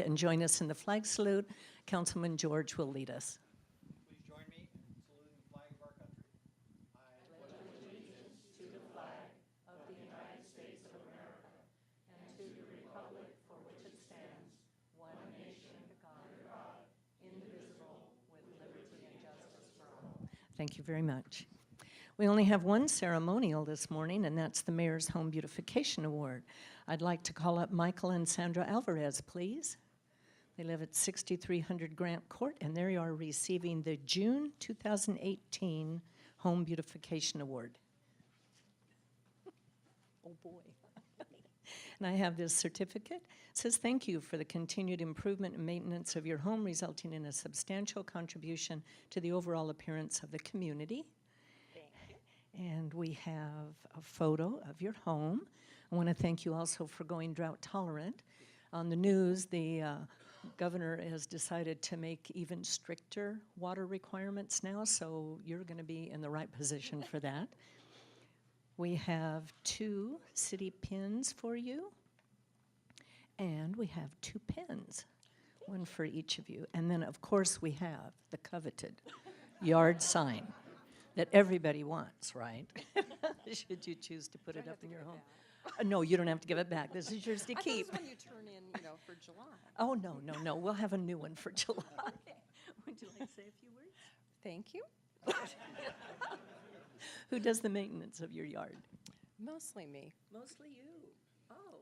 And join us in the flag salute. Councilman George will lead us. Please join me in saluting the flag of our country. I pledge allegiance to the flag of the United States of America and to the republic for which it stands, one nation, under God, indivisible, with liberty and justice for all. Thank you very much. We only have one ceremonial this morning, and that's the Mayor's Home Beautification Award. I'd like to call up Michael and Sandra Alvarez, please. They live at 6300 Grant Court, and they are receiving the June 2018 Home Beautification Award. Oh boy. And I have this certificate. It says, thank you for the continued improvement and maintenance of your home, resulting in a substantial contribution to the overall appearance of the community. Thank you. And we have a photo of your home. I want to thank you also for going drought tolerant. On the news, the governor has decided to make even stricter water requirements now, so you're going to be in the right position for that. We have 2 city pins for you, and we have 2 pens, one for each of you. And then, of course, we have the coveted yard sign that everybody wants, right? Should you choose to put it up in your home. No, you don't have to give it back. This is yours to keep. I thought it was when you turn in, for July. Oh, no. We'll have a new one for July. Would you like to say a few words? Thank you. Who does the maintenance of your yard? Mostly me. Mostly you. Oh.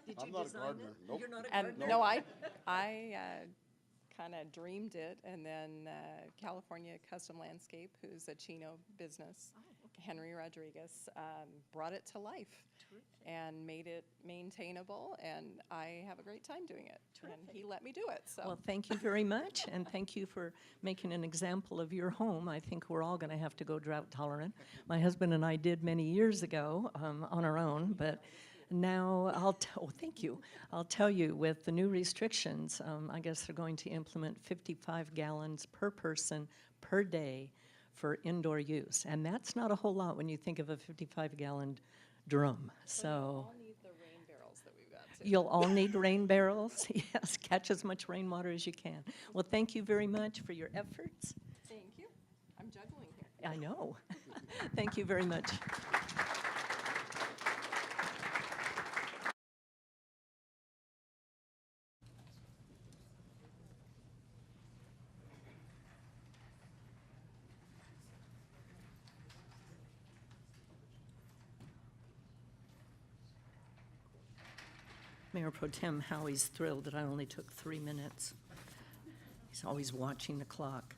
Did you I'm not a design gardener. it? Nope. You're not a And gardener? no, I kind of dreamed it, and then California Custom Landscape, who's a Chino business, Henry Rodriguez, brought it to life. Terrific. And made it maintainable, and I have a great time doing it. Terrific. And he let me do it. So. Well, thank you very much, and thank you for making an example of your home. I think we're all going to have to go drought tolerant. My husband and I did many years ago on our own, but now thank you. I'll tell you, with the new restrictions, I guess they're going to implement 55 gallons per person per day for indoor use, and that's not a whole lot when you think of a 55-gallon drum. So you'll all need the rain barrels that we've got too. You'll all need rain barrels. Yes, catch as much rainwater as you can. Well, thank you very much for your efforts. Thank you. I'm juggling here. I know. Thank you very much. Mayor Pro Tem Howie's thrilled that I only took 3 minutes. He's always watching the clock.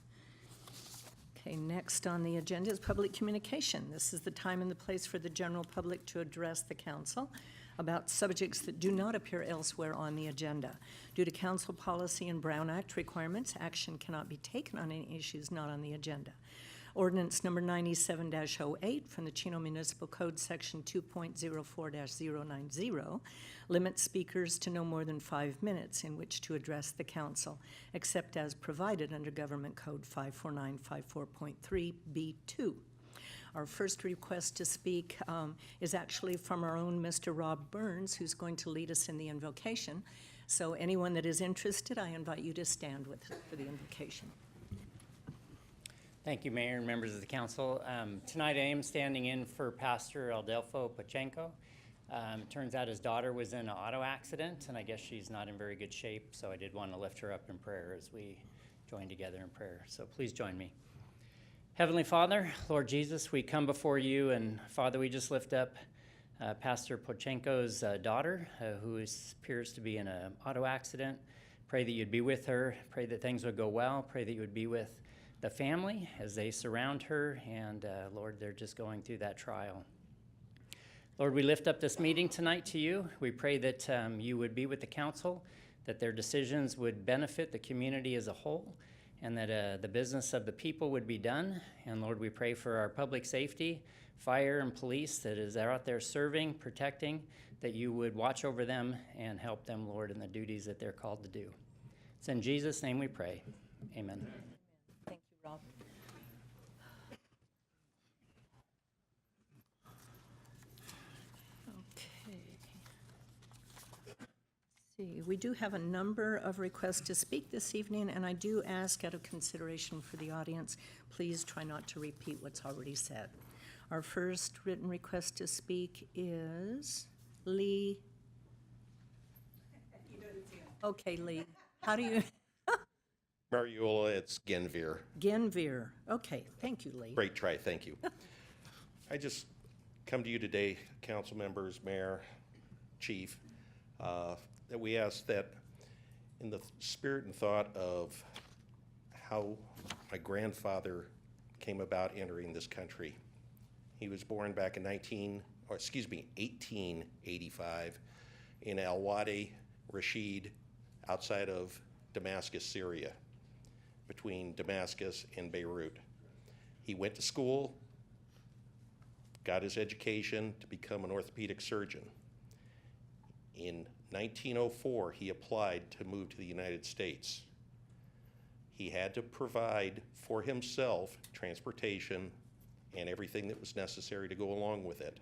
Okay, next on the agenda is public communication. This is the time and the place for the general public to address the council about subjects that do not appear elsewhere on the agenda. Due to council policy and Brown Act requirements, action cannot be taken on any issues not on the agenda. Ordinance number 97-08 from the Chino Municipal Code section 2.04-090 limits speakers to no more than 5 minutes in which to address the council, except as provided under Government Code 54954.3 B2. Our first request to speak is actually from our own Mr. Rob Burns, who's going to lead us in the invocation. So anyone that is interested, I invite you to stand for the invocation. Thank you, Mayor and members of the council. Tonight I am standing in for Pastor Aldelfo Pachenko. Turns out his daughter was in an auto accident, and I guess she's not in very good shape, so I did want to lift her up in prayer as we join together in prayer. So please join me. Heavenly Father, Lord Jesus, we come before you, and Father, we just lift up Pastor Pochenko's daughter, who appears to be in an auto accident. Pray that you'd be with her. Pray that things would go well. Pray that you would be with the family as they surround her, and Lord, they're just going through that trial. Lord, we lift up this meeting tonight to you. We pray that you would be with the council, that their decisions would benefit the community as a whole, and that the business of the people would be done. And Lord, we pray for our public safety, fire and police that is out there serving, protecting, that you would watch over them and help them, Lord, in the duties that they're called to do. It's in Jesus' name we pray. Amen. Thank you, Rob. Okay. See, we do have a number of requests to speak this evening, and I do ask, out of consideration for the audience, please try not to repeat what's already said. Our first written request to speak is Lee. Okay, Lee. How do you? Mariola, it's Genvir. Genvir. Okay, thank you, Lee. Great try, thank you. I just come to you today, council members, mayor, chief, that we ask that in the spirit and thought of how my grandfather came about entering this country. He was born back in 1885 in Al-Wadi, Rashid, outside of Damascus, Syria, between Damascus and Beirut. He went to school, got his education to become an orthopedic surgeon. In 1904, he applied to move to the United States. He had to provide for himself transportation and everything that was necessary to go along with it.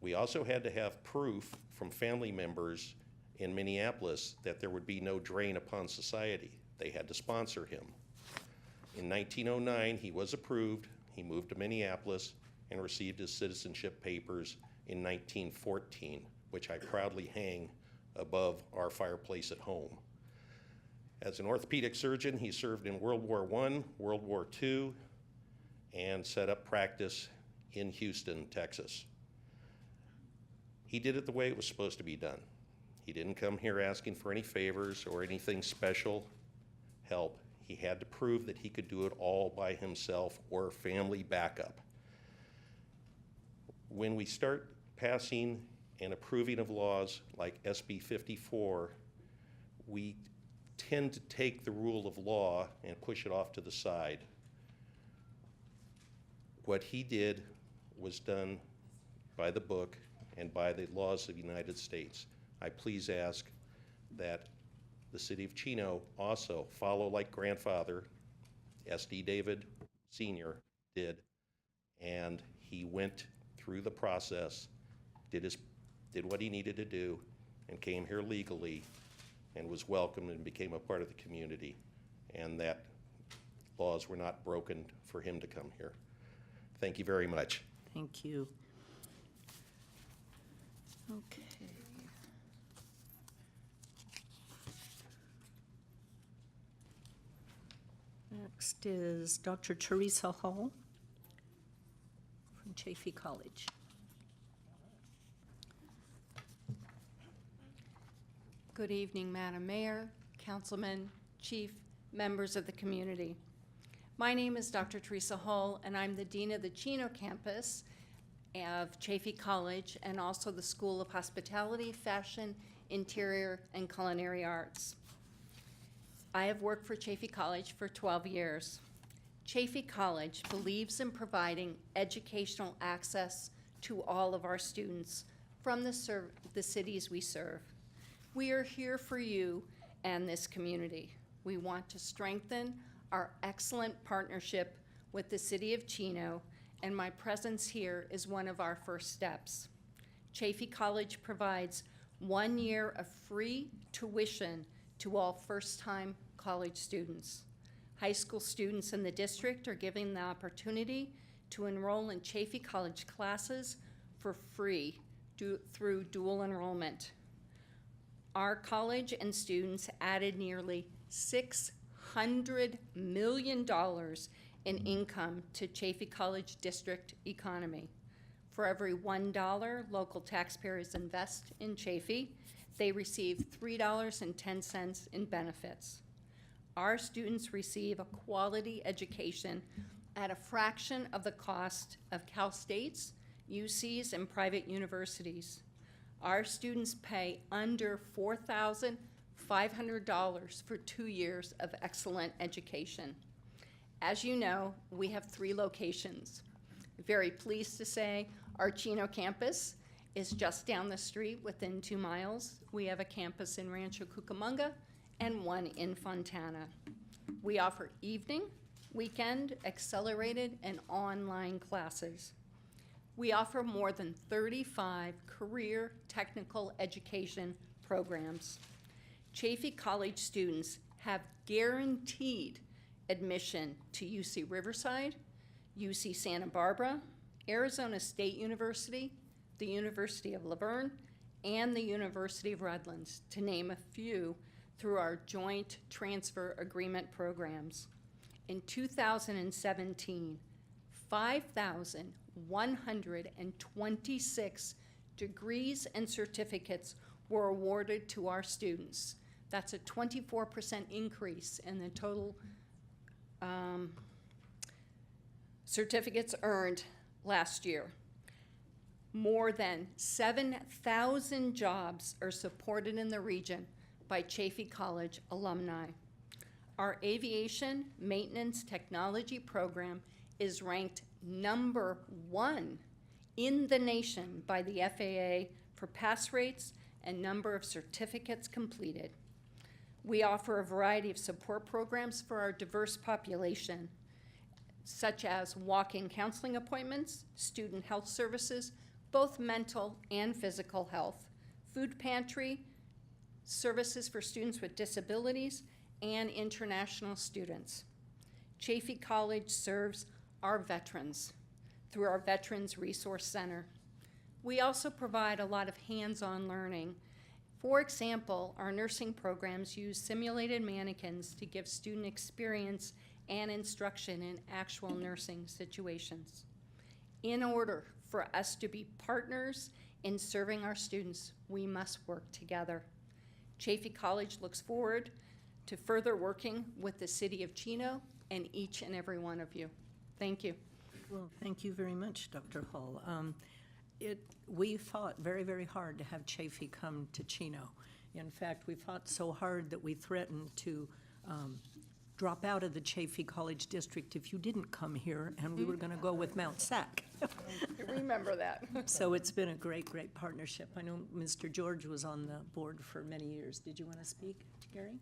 We also had to have proof from family members in Minneapolis that there would be no drain upon society. They had to sponsor him. In 1909, he was approved. He moved to Minneapolis and received his citizenship papers in 1914, which I proudly hang above our fireplace at home. As an orthopedic surgeon, he served in World War I, World War II, and set up practice in Houston, Texas. He did it the way it was supposed to be done. He didn't come here asking for any favors or anything special help. He had to prove that he could do it all by himself or family backup. When we start passing and approving of laws like SB 54, we tend to take the rule of law and push it off to the side. What he did was done by the book and by the laws of the United States. I please ask that the city of Chino also follow like grandfather, S.D. David Sr. did, and he went through the process, did what he needed to do, and came here legally, and was welcomed and became a part of the community, and that laws were not broken for him to come here. Thank you very much. Thank you. Okay. Next is Dr. Teresa Hall from Chaffey College. Good evening, Madam Mayor, Councilman, Chief, members of the community. My name is Dr. Teresa Hall, and I'm the Dean of the Chino campus of Chaffey College and also the School of Hospitality, Fashion, Interior, and Culinary Arts. I have worked for Chaffey College for 12 years. Chaffey College believes in providing educational access to all of our students from the cities we serve. We are here for you and this community. We want to strengthen our excellent partnership with the City of Chino, and my presence here is one of our first steps. Chaffey College provides 1 year of free tuition to all first-time college students. High school students in the district are given the opportunity to enroll in Chaffey College classes for free through dual enrollment. Our college and students added nearly $600 million in income to Chaffey College District economy. For every $1 local taxpayers invest in Chaffey, they receive $3.10 in benefits. Our students receive a quality education at a fraction of the cost of Cal State's, UC's, and private universities. Our students pay under $4,500 for 2 years of excellent education. As you know, we have 3 locations. Very pleased to say our Chino campus is just down the street within 2 miles. We have a campus in Rancho Cucamonga and one in Fontana. We offer evening, weekend, accelerated, and online classes. We offer more than 35 career technical education programs. Chaffey College students have guaranteed admission to UC Riverside, UC Santa Barbara, Arizona State University, the University of Laverne, and the University of Redlands, to name a few, through our joint transfer agreement programs. In 2017, 5,126 degrees and certificates were awarded to our students. That's a 24% increase in the total certificates earned last year. More than 7,000 jobs are supported in the region by Chaffey College alumni. Our aviation maintenance technology program is ranked #1 in the nation by the FAA for pass rates and number of certificates completed. We offer a variety of support programs for our diverse population, such as walk-in counseling appointments, student health services, both mental and physical health, food pantry, services for students with disabilities, and international students. Chaffey College serves our veterans through our Veterans Resource Center. We also provide a lot of hands-on learning. For example, our nursing programs use simulated mannequins to give student experience and instruction in actual nursing situations. In order for us to be partners in serving our students, we must work together. Chaffey College looks forward to further working with the City of Chino and each and every one of you. Thank you. Well, thank you very much, Dr. Hall. We fought very, very hard to have Chaffey come to Chino. In fact, we fought so hard that we threatened to drop out of the Chaffey College District if you didn't come here, and we were going to go with Mount Sac. Remember that. So it's been a great, great partnership. I know Mr. George was on the board for many years. Did you want to speak, Gary?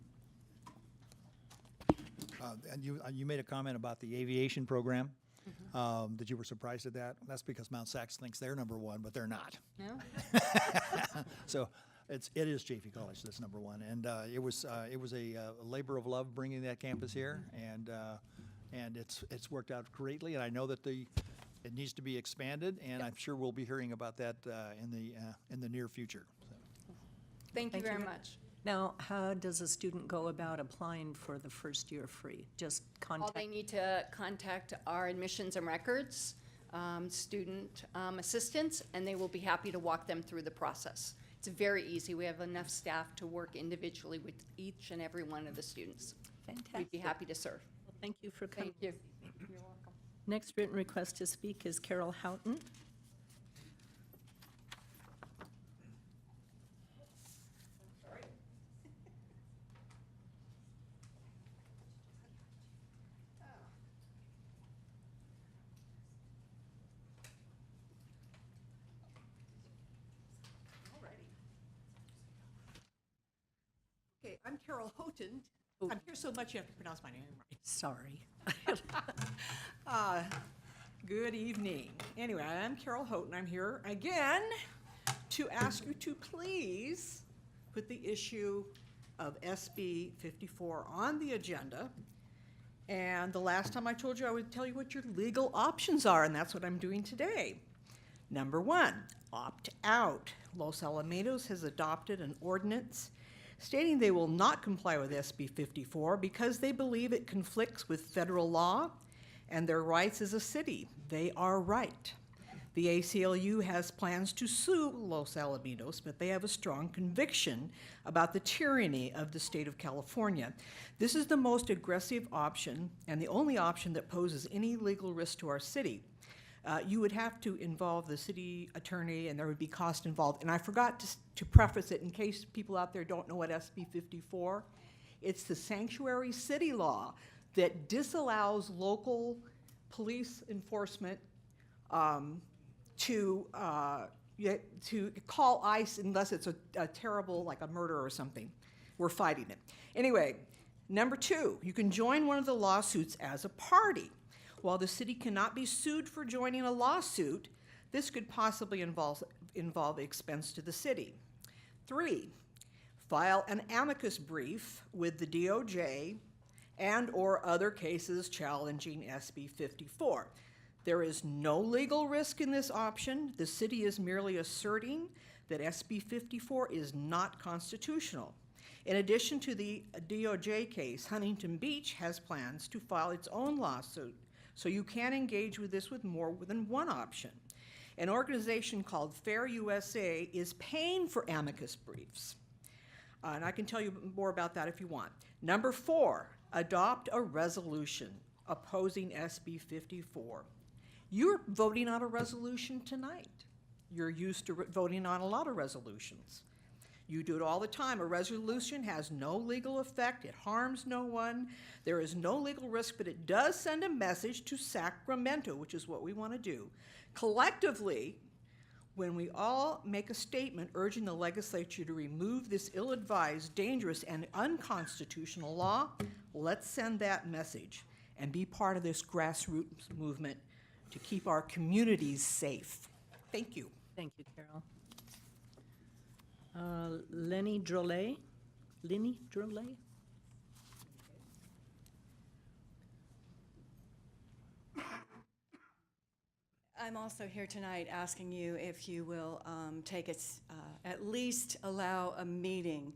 And you made a comment about the aviation program, that you were surprised at that. That's because Mount Sax thinks they're #1, but they're not. No? So it is Chaffey College that's #1, and it was a labor of love bringing that campus here, and it's worked out greatly. And I know that it needs to be expanded, and I'm sure we'll be hearing about that in the near future. So. Thank you very much. Now, how does a student go about applying for the first year free? Just All contact? they need to contact our admissions and records, student assistants, and they will be happy to walk them through the process. It's very easy. We have enough staff to work individually with each and every one of the students. Fantastic. We'd be happy to serve. Well, thank you for coming. Thank you. You're welcome. Next written request to speak is Carol Houghton. Okay, I'm Carol Houghton. Oh. I'm here so much you have to pronounce my name right. Sorry. Good evening. Anyway, I'm Carol Houghton. I'm here again to ask you to please put the issue of SB 54 on the agenda. And the last time I told you I would tell you what your legal options are, and that's what I'm doing today. Number 1, opt out. Los Alamitos has adopted an ordinance stating they will not comply with SB 54 because they believe it conflicts with federal law and their rights as a city. They are right. The ACLU has plans to sue Los Alamitos, but they have a strong conviction about the tyranny of the state of California. This is the most aggressive option and the only option that poses any legal risk to our city. You would have to involve the city attorney and there would be cost involved. And I forgot to preface it in case people out there don't know what SB 54. It's the sanctuary city law that disallows local police enforcement to call ICE unless it's a terrible, like a murder or something. We're fighting it. Anyway, number 2, you can join one of the lawsuits as a party. While the city cannot be sued for joining a lawsuit, this could possibly involve expense to the city. 3, file an amicus brief with the DOJ and or other cases challenging SB 54. There is no legal risk in this option. The city is merely asserting that SB 54 is not constitutional. In addition to the DOJ case, Huntington Beach has plans to file its own lawsuit, so you can engage with this with more than one option. An organization called Fair USA is paying for amicus briefs. And I can tell you more about that if you want. Number 4, adopt a resolution opposing SB 54. You're voting on a resolution tonight. You're used to voting on a lot of resolutions. You do it all the time. A resolution has no legal effect. It harms no one. There is no legal risk, but it does send a message to Sacramento, which is what we want to do. Collectively, when we all make a statement urging the legislature to remove this ill-advised, dangerous, and unconstitutional law, let's send that message and be part of this grassroots movement to keep our communities safe. Thank you. Thank you, Carol. Lenny Drolet? Lenny Drolet? I'm also here tonight asking you if you will take it, at least allow a meeting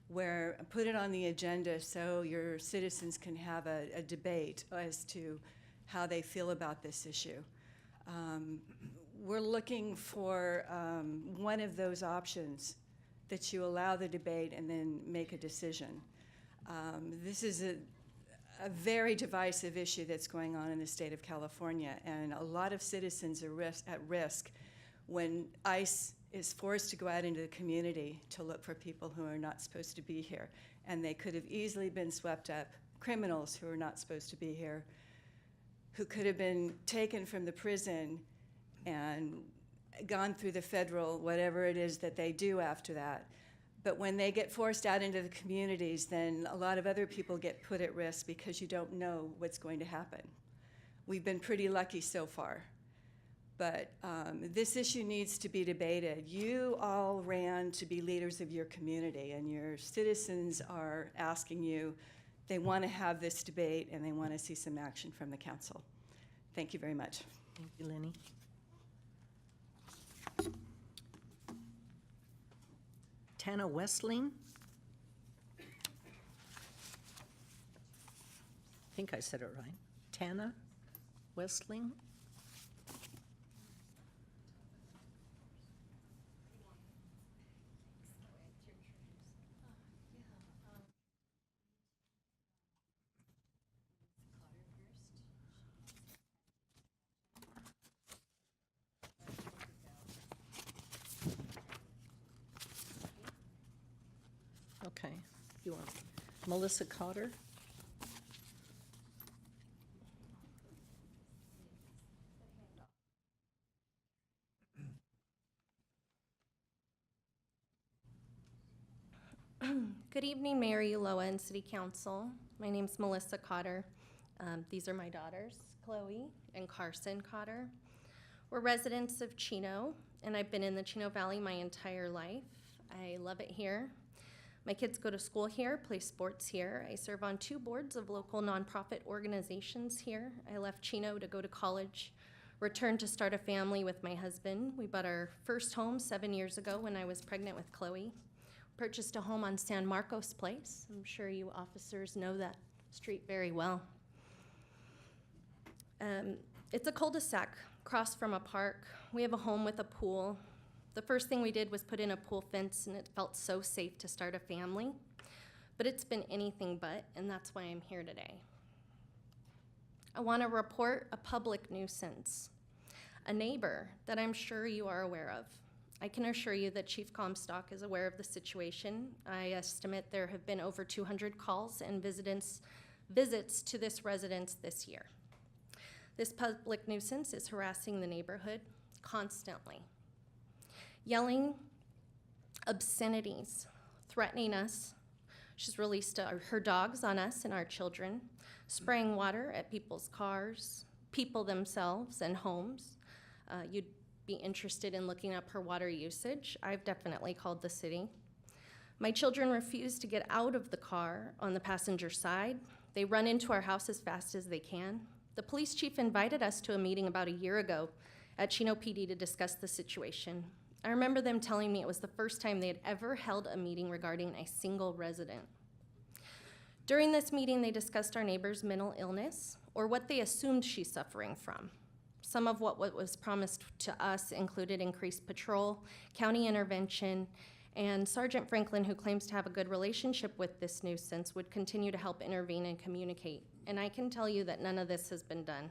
where, put it on the agenda so your citizens can have a debate as to how they feel about this issue. We're looking for one of those options that you allow the debate and then make a decision. This is a very divisive issue that's going on in the state of California, and a lot of citizens are at risk when ICE is forced to go out into the community to look for people who are not supposed to be here. And they could have easily been swept up, criminals who are not supposed to be here, who could have been taken from the prison and gone through the federal, whatever it is that they do after that. But when they get forced out into the communities, then a lot of other people get put at risk because you don't know what's going to happen. We've been pretty lucky so far. But this issue needs to be debated. You all ran to be leaders of your community, and your citizens are asking you, they want to have this debate and they want to see some action from the council. Thank you very much. Thank you, Lenny. Tana Westling? I think I said it right. Tana Westling? Okay, you want Melissa Cotter? Good evening, Mayor Ulloa and City Council. My name's Melissa Cotter. These are my daughters, Chloe and Carson Cotter. We're residents of Chino, and I've been in the Chino Valley my entire life. I love it here. My kids go to school here, play sports here. I serve on 2 boards of local nonprofit organizations here. I left Chino to go to college Returned to start a family with my husband. We bought our first home 7 years ago when I was pregnant with Chloe. Purchased a home on San Marcos Place. I'm sure you officers know that street very well. It's a cul-de-sac across from a park. We have a home with a pool. The first thing we did was put in a pool fence, and it felt so safe to start a family. But it's been anything but, and that's why I'm here today. I want to report a public nuisance, a neighbor that I'm sure you are aware of. I can assure you that Chief Comstock is aware of the situation. I estimate there have been over 200 calls and visits to this residence this year. This public nuisance is harassing the neighborhood constantly, yelling obscenities, threatening us. She's released her dogs on us and our children, spraying water at people's cars, people themselves, and homes. You'd be interested in looking up her water usage. I've definitely called the city. My children refuse to get out of the car on the passenger side. They run into our house as fast as they can. The police chief invited us to a meeting about a year ago at Chino PD to discuss the situation. I remember them telling me it was the first time they had ever held a meeting regarding a single resident. During this meeting, they discussed our neighbor's mental illness, or what they assumed she's suffering from. Some of what was promised to us included increased patrol, county intervention, and Sergeant Franklin, who claims to have a good relationship with this nuisance, would continue to help intervene and communicate. And I can tell you that none of this has been done.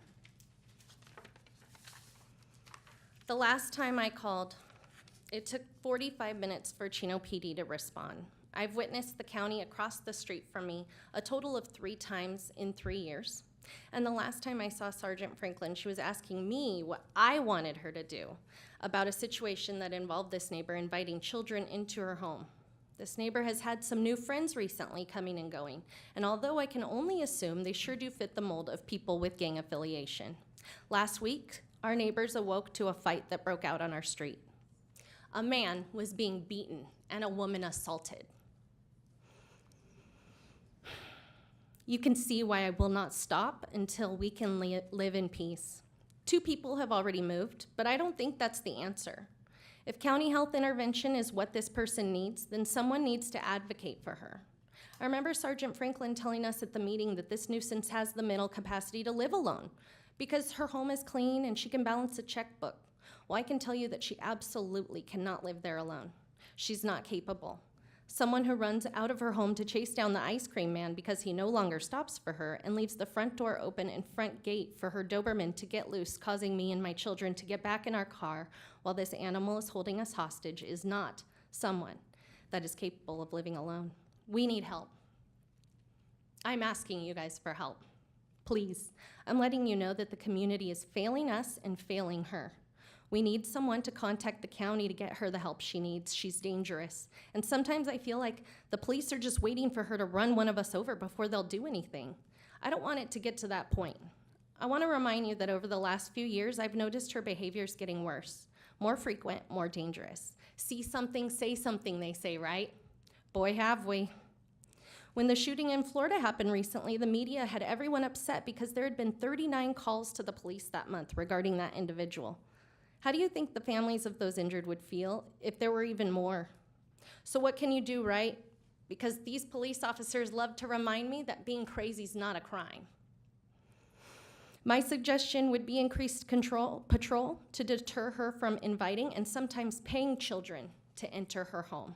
The last time I called, it took 45 minutes for Chino PD to respond. I've witnessed the county across the street from me a total of 3 times in 3 years. And the last time I saw Sergeant Franklin, she was asking me what I wanted her to do about a situation that involved this neighbor inviting children into her home. This neighbor has had some new friends recently coming and going, and although I can only assume they sure do fit the mold of people with gang affiliation. Last week, our neighbors awoke to a fight that broke out on our street. A man was being beaten and a woman assaulted. You can see why I will not stop until we can live in peace. 2 people have already moved, but I don't think that's the answer. If county health intervention is what this person needs, then someone needs to advocate for her. I remember Sergeant Franklin telling us at the meeting that this nuisance has the mental capacity to live alone because her home is clean and she can balance a checkbook. Well, I can tell you that she absolutely cannot live there alone. She's not capable. Someone who runs out of her home to chase down the ice cream man because he no longer stops for her and leaves the front door open and front gate for her Doberman to get loose, causing me and my children to get back in our car while this animal is holding us hostage is not someone that is capable of living alone. We need help. I'm asking you guys for help. Please, I'm letting you know that the community is failing us and failing her. We need someone to contact the county to get her the help she needs. She's dangerous. And sometimes I feel like the police are just waiting for her to run one of us over before they'll do anything. I don't want it to get to that point. I want to remind you that over the last few years, I've noticed her behavior's getting worse, more frequent, more dangerous. See something, say something, they say, right? Boy, have we. When the shooting in Florida happened recently, the media had everyone upset because there had been 39 calls to the police that month regarding that individual. How do you think the families of those injured would feel if there were even more? So what can you do, right? Because these police officers love to remind me that being crazy is not a crime. My suggestion would be increased patrol to deter her from inviting and sometimes paying children to enter her home.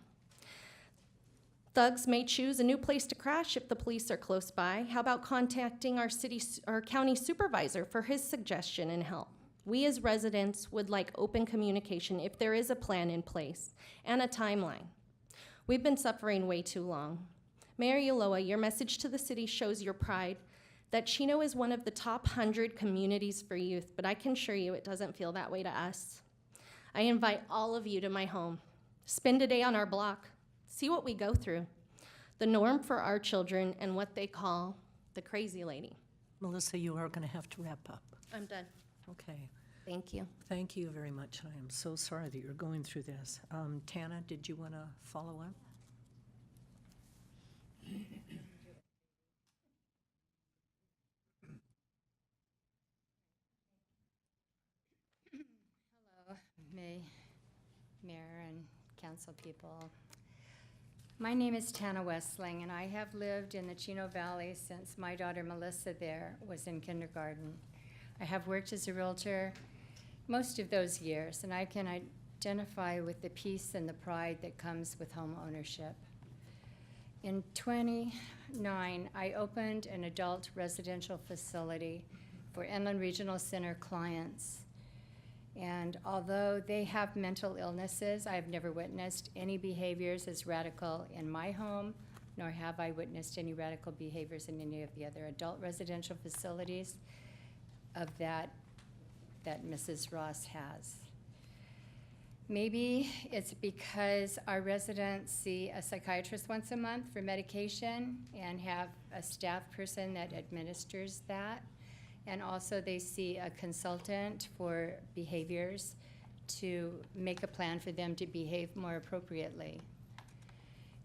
Thugs may choose a new place to crash if the police are close by. How about contacting our county supervisor for his suggestion and help? We as residents would like open communication if there is a plan in place and a timeline. We've been suffering way too long. Mayor Ulloa, your message to the city shows your pride that Chino is one of the top 100 communities for youth, but I can assure you it doesn't feel that way to us. I invite all of you to my home. Spend a day on our block. See what we go through. The norm for our children and what they call the crazy lady. Melissa, you are going to have to wrap up. I'm done. Okay. Thank you. Thank you very much. I am so sorry that you're going through this. Tana, did you want to follow up? Namaste, Mayor and council people. My name is Tana Westling, and I have lived in the Chino Valley since my daughter Melissa there was in kindergarten. I have worked as a realtor most of those years, and I can identify with the peace and the pride that comes with home ownership. In 2009, I opened an adult residential facility for Inland Regional Center clients. And although they have mental illnesses, I have never witnessed any behaviors as radical in my home, nor have I witnessed any radical behaviors in any of the other adult residential facilities of that Mrs. Ross has. Maybe it's because our residents see a psychiatrist once a month for medication and have a staff person that administers that. And also they see a consultant for behaviors to make a plan for them to behave more appropriately.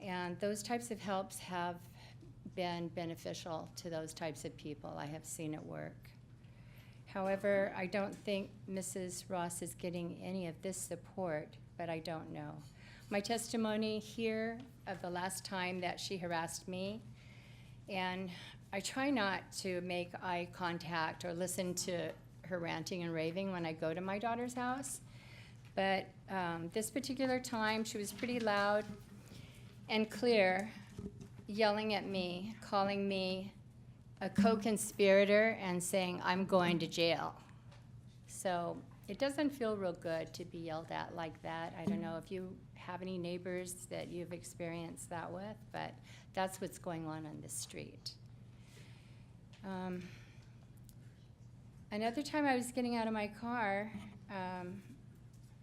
And those types of helps have been beneficial to those types of people. I have seen it work. However, I don't think Mrs. Ross is getting any of this support, but I don't know. My testimony here of the last time that she harassed me, and I try not to make eye contact or listen to her ranting and raving when I go to my daughter's house. But this particular time, she was pretty loud and clear, yelling at me, calling me a co-conspirator and saying, I'm going to jail. So it doesn't feel real good to be yelled at like that. I don't know if you have any neighbors that you've experienced that with, but that's what's going on the street. Another time I was getting out of my car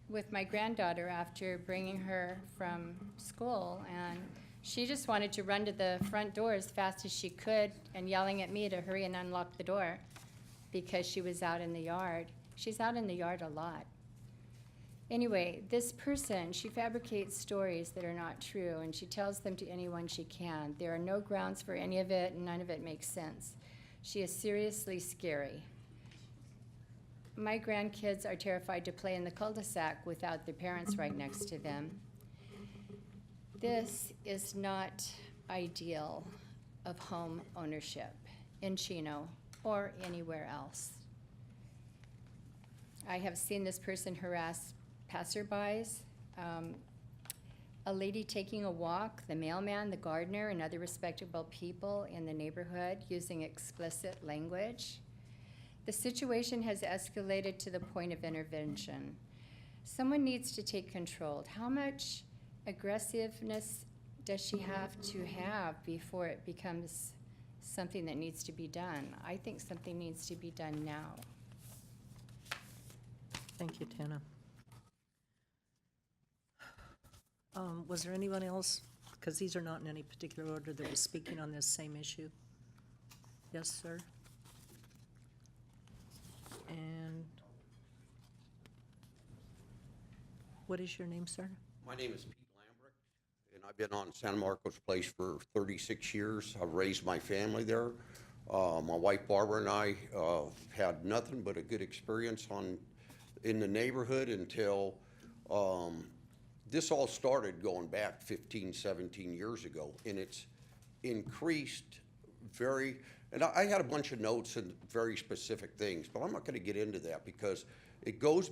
with my granddaughter after bringing her from school, and she just wanted to run to the front door as fast as she could and yelling at me to hurry and unlock the door because she was out in the yard. She's out in the yard a lot. Anyway, this person, she fabricates stories that are not true, and she tells them to anyone she can. There are no grounds for any of it, and none of it makes sense. She is seriously scary. My grandkids are terrified to play in the cul-de-sac without their parents right next to them. This is not ideal of home ownership in Chino or anywhere else. I have seen this person harass passerbys, a lady taking a walk, the mailman, the gardener, and other respectable people in the neighborhood using explicit language. The situation has escalated to the point of intervention. Someone needs to take control. How much aggressiveness does she have to have before it becomes something that needs to be done? I think something needs to be done now. Thank you, Tana. Was there anyone else, because these are not in any particular order, that was speaking on this same issue? Yes, sir. And what is your name, sir? My name is Pete Lambrick, and I've been on San Marcos Place for 36 years. I've raised my family there. My wife Barbara and I had nothing but a good experience in the neighborhood until this all started going back 15, 17 years ago, and it's increased and I had a bunch of notes and very specific things, but I'm not going to get into that because it goes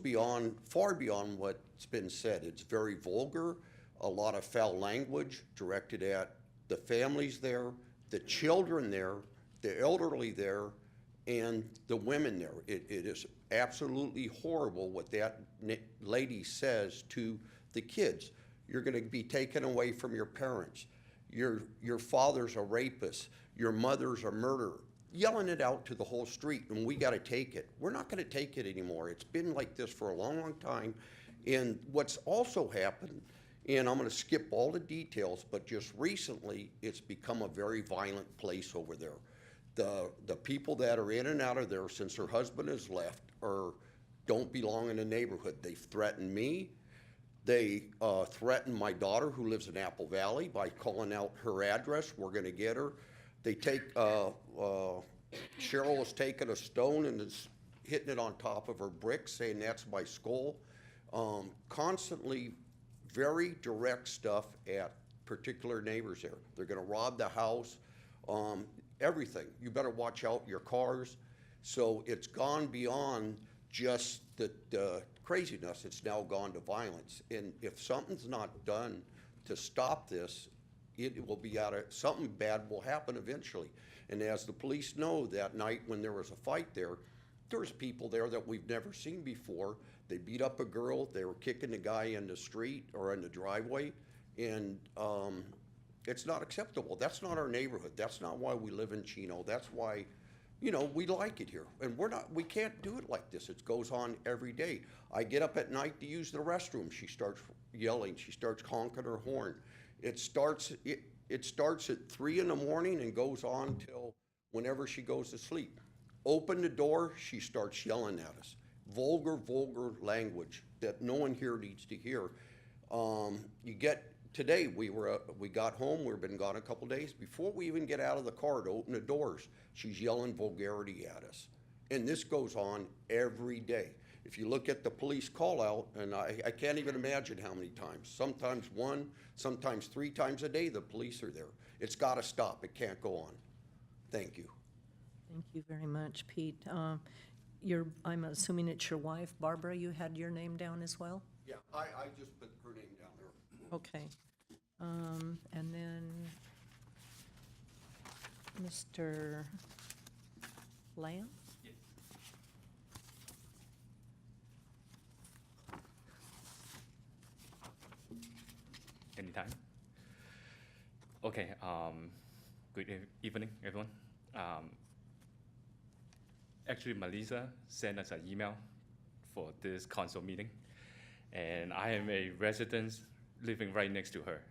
far beyond what's been said. It's very vulgar, a lot of foul language directed at the families there, the children there, the elderly there, and the women there. It is absolutely horrible what that lady says to the kids. You're going to be taken away from your parents. Your father's a rapist. Your mother's a murderer. Yelling it out to the whole street, and we got to take it. We're not going to take it anymore. It's been like this for a long, long time. And what's also happened, and I'm going to skip all the details, but just recently, it's become a very violent place over there. The people that are in and out of there since her husband has left don't belong in the neighborhood. They've threatened me. They threatened my daughter who lives in Apple Valley by calling out her address. We're going to get her. They Cheryl has taken a stone and is hitting it on top of her brick, saying that's my skull. Constantly very direct stuff at particular neighbors there. They're gonna rob the house, everything. You better watch out your cars. So it's gone beyond just the craziness, it's now gone to violence. And if something's not done to stop this, it will be something bad will happen eventually. And as the police know, that night when there was a fight there was people there that we've never seen before. They beat up a girl, they were kicking the guy in the street or in the driveway, and it's not acceptable. That's not our neighborhood. That's not why we live in Chino. That's why, you know, we like it here. And we can't do it like this. It goes on every day. I get up at night to use the restroom. She starts yelling. She starts honking her horn. It starts at 3 in the morning and goes on till whenever she goes to sleep. Open the door, she starts yelling at us. Vulgar language that no one here needs to hear. Today, we got home, we've been gone a couple days. Before we even get out of the car to open the doors, she's yelling vulgarity at us. And this goes on every day. If you look at the police call out, and I can't even imagine how many times, sometimes 1, sometimes 3 times a day the police are there. It's gotta stop, it can't go on. Thank you. Thank you very much, Pete. I'm assuming it's your wife, Barbara, you had your name down as well? Yeah, I just put her name down there. Okay. And then Mr. Lamb? Anytime. Okay, good evening, everyone. Actually, Melissa sent us an email for this council meeting, and I am a resident living right next to her.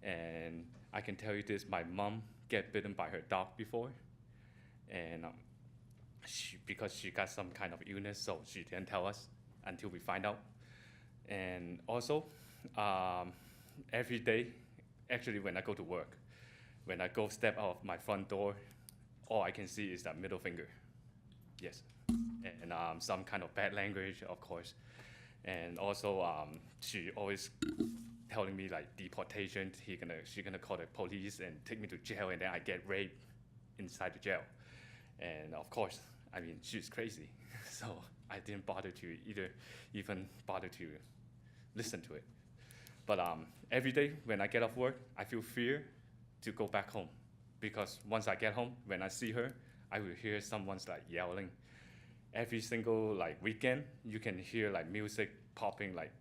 And I can tell you this, my mom got bitten by her dog before, and because she got some kind of illness, so she didn't tell us until we find out. And also, every day, actually when I go to work, when I go step out of my front door, all I can see is that middle finger. Yes. And some kind of bad language, of course. And also, she always telling me like deportation, she's gonna call the police and take me to jail, and then I get raped inside the jail. And of course, I mean, she's crazy. So I didn't bother to even bother to listen to it. But every day when I get off work, I feel fear to go back home, because once I get home, when I see her, I will hear someone's like yelling. Every single like weekend, you can hear like music popping like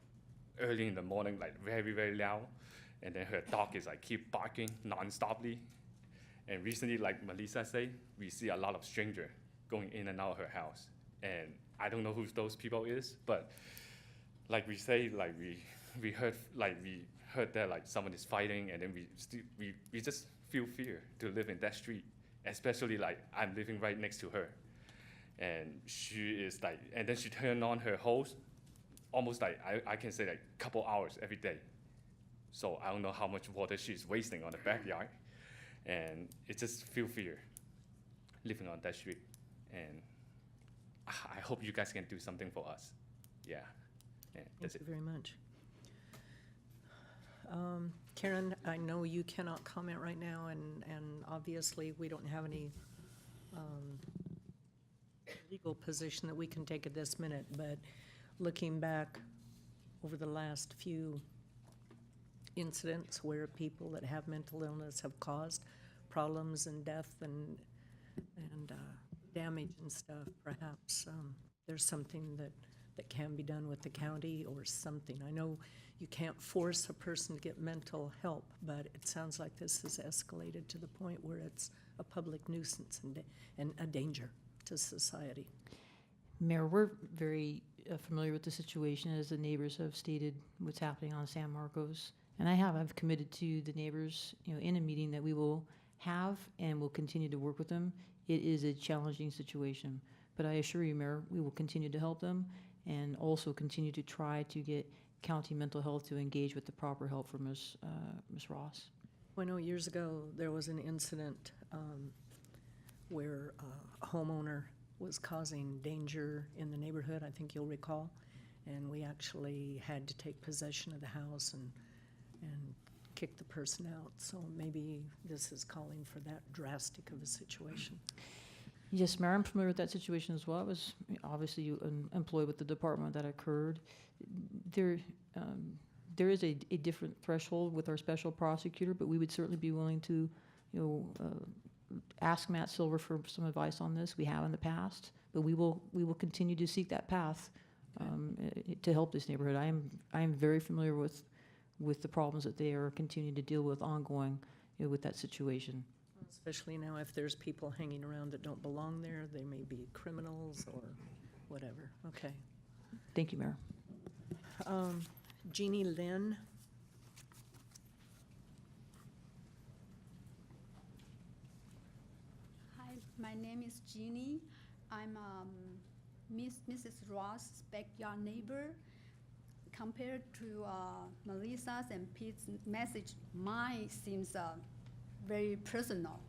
early in the morning, like very, very loud. And then her dog is like keep barking non-stoply. And recently, like Melissa said, we see a lot of strangers going in and out of her house. And I don't know who those people is, but like we say, like we heard that like someone is fighting, and then we just feel fear to live in that street, especially like I'm living right next to her. And she is like, and then she turned on her hose almost like, I can say like a couple hours every day. So I don't know how much water she's wasting on the backyard. And it just feel fear living on that street. And I hope you guys can do something for us. Yeah, that's Thank it. you very much. Karen, I know you cannot comment right now, and obviously we don't have any legal position that we can take at this minute, but looking back over the last few incidents where people that have mental illness have caused problems and death and damage and stuff, perhaps there's something that can be done with the county or something. I know you can't force a person to get mental help, but it sounds like this has escalated to the point where it's a public nuisance and a danger to society. Mayor, we're very familiar with the situation, as the neighbors have stated what's happening on San Marcos. And I've committed to the neighbors, in a meeting that we will have and will continue to work with them. It is a challenging situation, but I assure you, Mayor, we will continue to help them and also continue to try to get county mental health to engage with the proper help for Ms. Ross. Well, I know years ago there was an incident where a homeowner was causing danger in the neighborhood, I think you'll recall, and we actually had to take possession of the house and kick the person out. So maybe this is calling for that drastic of a situation. Yes, Mayor, I'm familiar with that situation as well. I was obviously employed with the department that occurred. There is a different threshold with our special prosecutor, but we would certainly be willing to, ask Matt Silver for some advice on this. We have in the past, but we will continue to seek that path to help this neighborhood. I am very familiar with the problems that they are continuing to deal with ongoing with that situation. Especially now if there's people hanging around that don't belong there, they may be criminals or whatever. Okay. Thank you, Mayor. Jeannie Lynn. Hi, my name is Jeannie. I'm Mrs. Ross' backyard neighbor. Compared to Melissa's and Pete's message, mine seems very personal.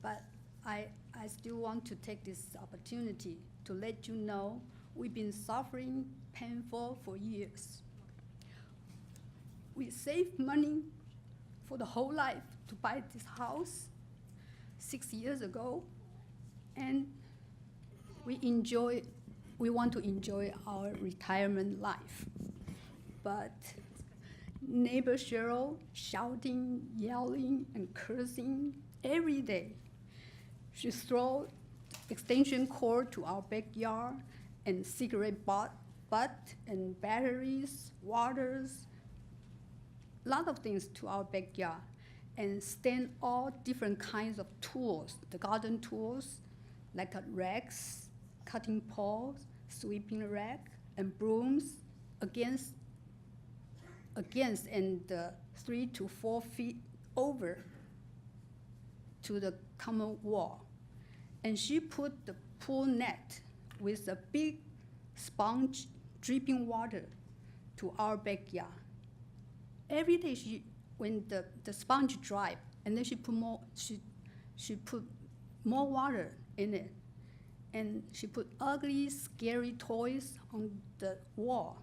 But I still want to take this opportunity to let you know we've been suffering painful for years. We saved money for the whole life to buy this house 6 years ago, and we want to enjoy our retirement life. But neighbor Cheryl shouting, yelling, and cursing every day. She throws extension cord to our backyard and cigarette butt and batteries, waters, a lot of things to our backyard, and stand all different kinds of tools, the garden tools, like racks, cutting poles, sweeping rack, and brooms against and 3 to 4 feet over to the common wall. And she put the pool net with a big sponge dripping water to our backyard. Every day when the sponge dried, and then she put more water in it. And she put ugly, scary toys on the wall.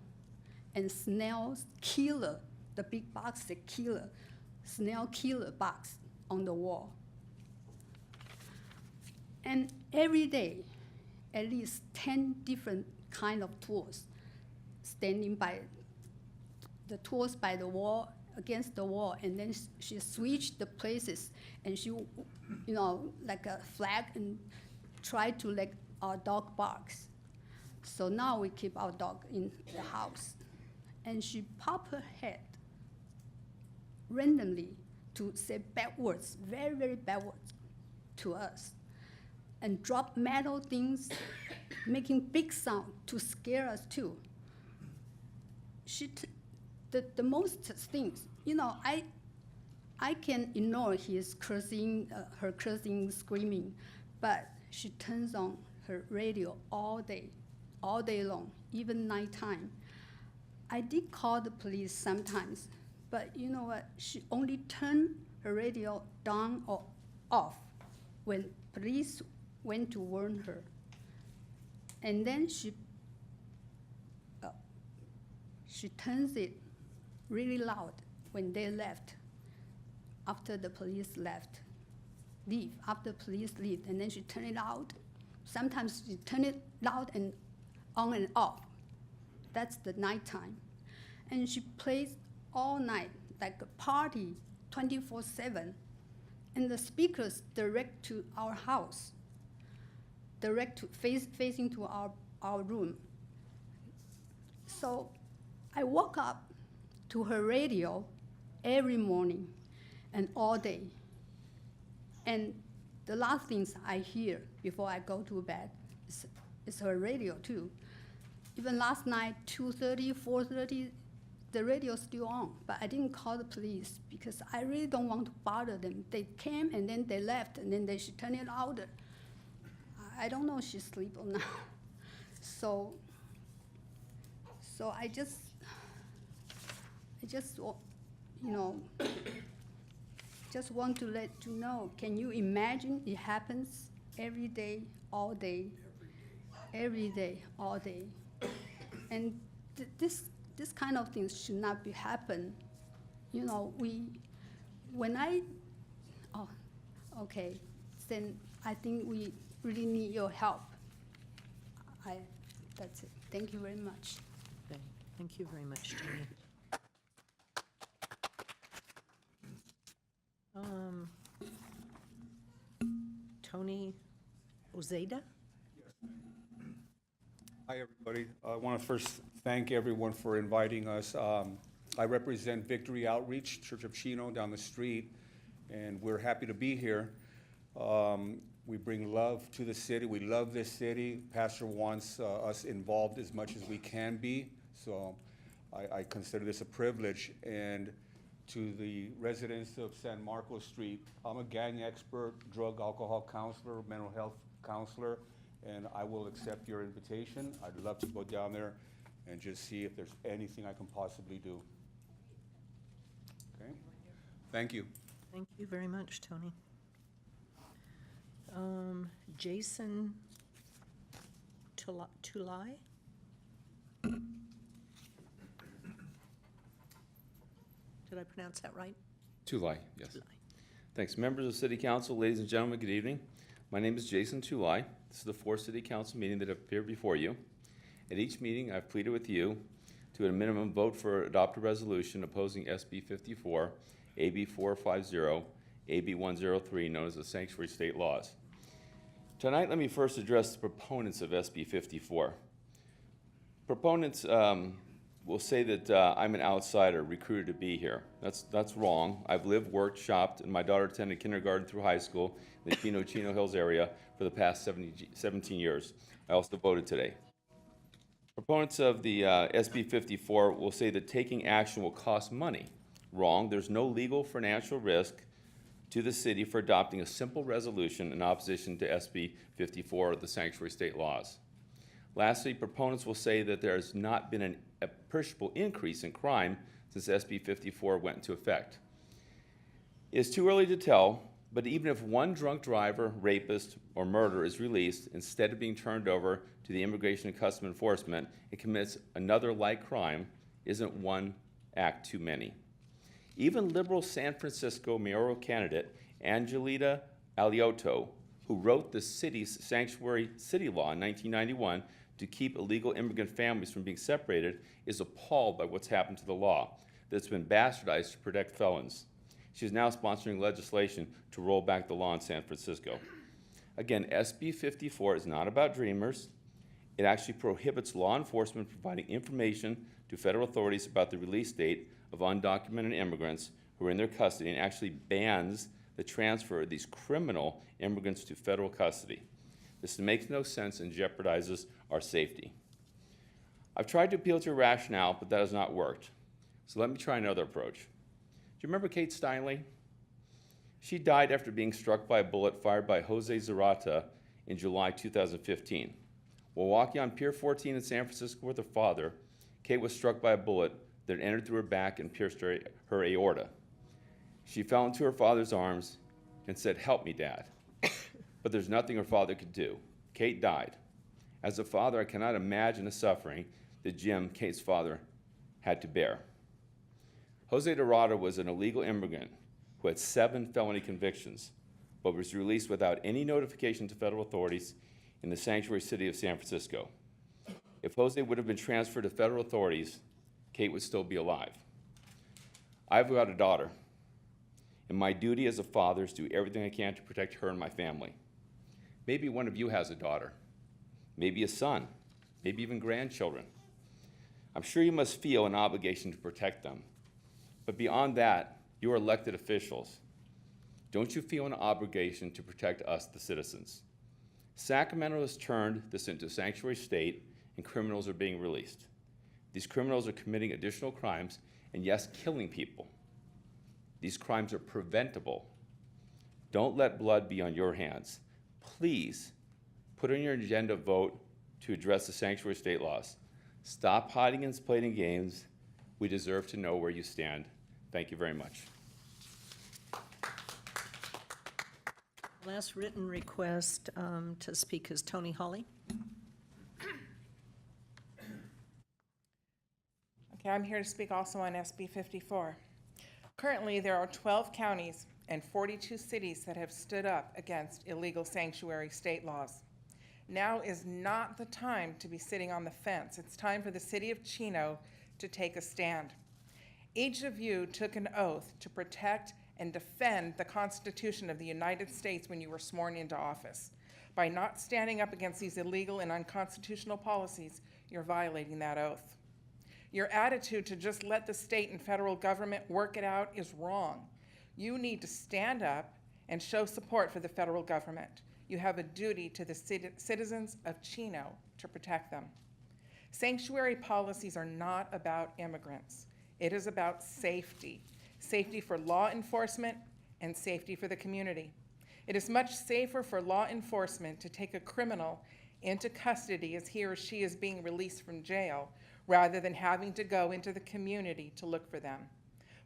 And snail killer, the big box, the killer, snail killer box on the wall. And every day, at least 10 different kind of tools standing by the tools by the wall, against the wall, and then she switched the places, and she, like a flag, and tried to let our dog barks. So now we keep our dog in the house. And she popped her head randomly to say bad words, very, very bad words to us, and drop metal things, making big sound to scare us too. The most things, I can ignore his cursing, her cursing, screaming, but she turns on her radio all day long, even nighttime. I did call the police sometimes, but you know what? She only turned her radio down or off when police went to warn her. And then she turns it really loud when they left, after the police leave, and then she turned it out. Sometimes she turn it loud and on and off. That's the nighttime. And she plays all night, like a party, 24/7. And the speakers direct to our house, facing to our room. So I woke up to her radio every morning and all day. And the last things I hear before I go to bed is her radio too. Even last night, 2:30, 4:30, the radio's still on, but I didn't call the police because I really don't want to bother them. They came and then they left, and then she turned it louder. I don't know if she's asleep or not. So I just, just want to let you know, can you imagine it happens every day, all day, every day, all day. And this kind of things should not be happen. You know, okay, then I think we really need your help. That's it. Thank you very much. Okay, thank you very much, Tony. Tony Ozeda? Hi, everybody. I want to first thank everyone for inviting us. I represent Victory Outreach, Church of Chino down the street, and we're happy to be here. We bring love to the city. We love this city. Pastor wants us involved as much as we can be, so I consider this a privilege. And to the residents of San Marcos Street, I'm a gang expert, drug, alcohol counselor, mental health counselor, and I will accept your invitation. I'd love to go down there and just see if there's anything I can possibly do. Okay? Thank you. Thank you very much, Tony. Jason Tulai? Did I pronounce that right? Tulai, yes. Tulai. Thanks. Members of City Council, ladies and gentlemen, good evening. My name is Jason Tulai. This is the fourth City Council meeting that I've appeared before you. At each meeting, I've pleaded with you to, at a minimum, vote for adopt a resolution opposing SB 54, AB 450, AB 103, known as the Sanctuary State Laws. Tonight, let me first address the proponents of SB 54. Proponents will say that I'm an outsider recruited to be here. That's wrong. I've lived, worked, shopped, and my daughter attended kindergarten through high school in the Chino Hills area for the past 17 years. I also voted today. Proponents of the SB 54 will say that taking action will cost money. Wrong. There's no legal financial risk to the city for adopting a simple resolution in opposition to SB 54 or the Sanctuary State Laws. Lastly, proponents will say that there has not been an appreciable increase in crime since SB 54 went into effect. It's too early to tell, but even if one drunk driver, rapist, or murderer is released, instead of being turned over to the Immigration and Customs Enforcement and commits another like crime, isn't one act too many. Even liberal San Francisco mayoral candidate Angelita Aliotto, who wrote the city's sanctuary city law in 1991 to keep illegal immigrant families from being separated, is appalled by what's happened to the law that's been bastardized to protect felons. She's now sponsoring legislation to roll back the law in San Francisco. Again, SB 54 is not about dreamers. It actually prohibits law enforcement providing information to federal authorities about the release date of undocumented immigrants who are in their custody, and actually bans the transfer of these criminal immigrants to federal custody. This makes no sense and jeopardizes our safety. I've tried to appeal to your rationale, but that has not worked. So let me try another approach. Do you remember Kate Steinle? She died after being struck by a bullet fired by Jose Zarata in July 2015. While walking on Pier 14 in San Francisco with her father, Kate was struck by a bullet that entered through her back and pierced her aorta. She fell into her father's arms and said, "Help me, Dad." But there's nothing her father could do. Kate died. As a father, I cannot imagine the suffering that Jim, Kate's father, had to bear. Jose Dorado was an illegal immigrant who had 7 felony convictions, but was released without any notification to federal authorities in the sanctuary city of San Francisco. If Jose would have been transferred to federal authorities, Kate would still be alive. I've got a daughter, and my duty as a father is to do everything I can to protect her and my family. Maybe one of you has a daughter, maybe a son, maybe even grandchildren. I'm sure you must feel an obligation to protect them. But beyond that, you are elected officials. Don't you feel an obligation to protect us, the citizens? Sacramento has turned this into a sanctuary state, and criminals are being released. These criminals are committing additional crimes and, yes, killing people. These crimes are preventable. Don't let blood be on your hands. Please put on your agenda vote to address the sanctuary state laws. Stop hiding and playing games. We deserve to know where you stand. Thank you very much. Last written request to speak is Tony Hawley. Okay, I'm here to speak also on SB 54. Currently, there are 12 counties and 42 cities that have stood up against illegal sanctuary state laws. Now is not the time to be sitting on the fence. It's time for the city of Chino to take a stand. Each of you took an oath to protect and defend the Constitution of the United States when you were sworn into office. By not standing up against these illegal and unconstitutional policies, you're violating that oath. Your attitude to just let the state and federal government work it out is wrong. You need to stand up and show support for the federal government. You have a duty to the citizens of Chino to protect them. Sanctuary policies are not about immigrants. It is about safety. Safety for law enforcement and safety for the community. It is much safer for law enforcement to take a criminal into custody as he or she is being released from jail rather than having to go into the community to look for them.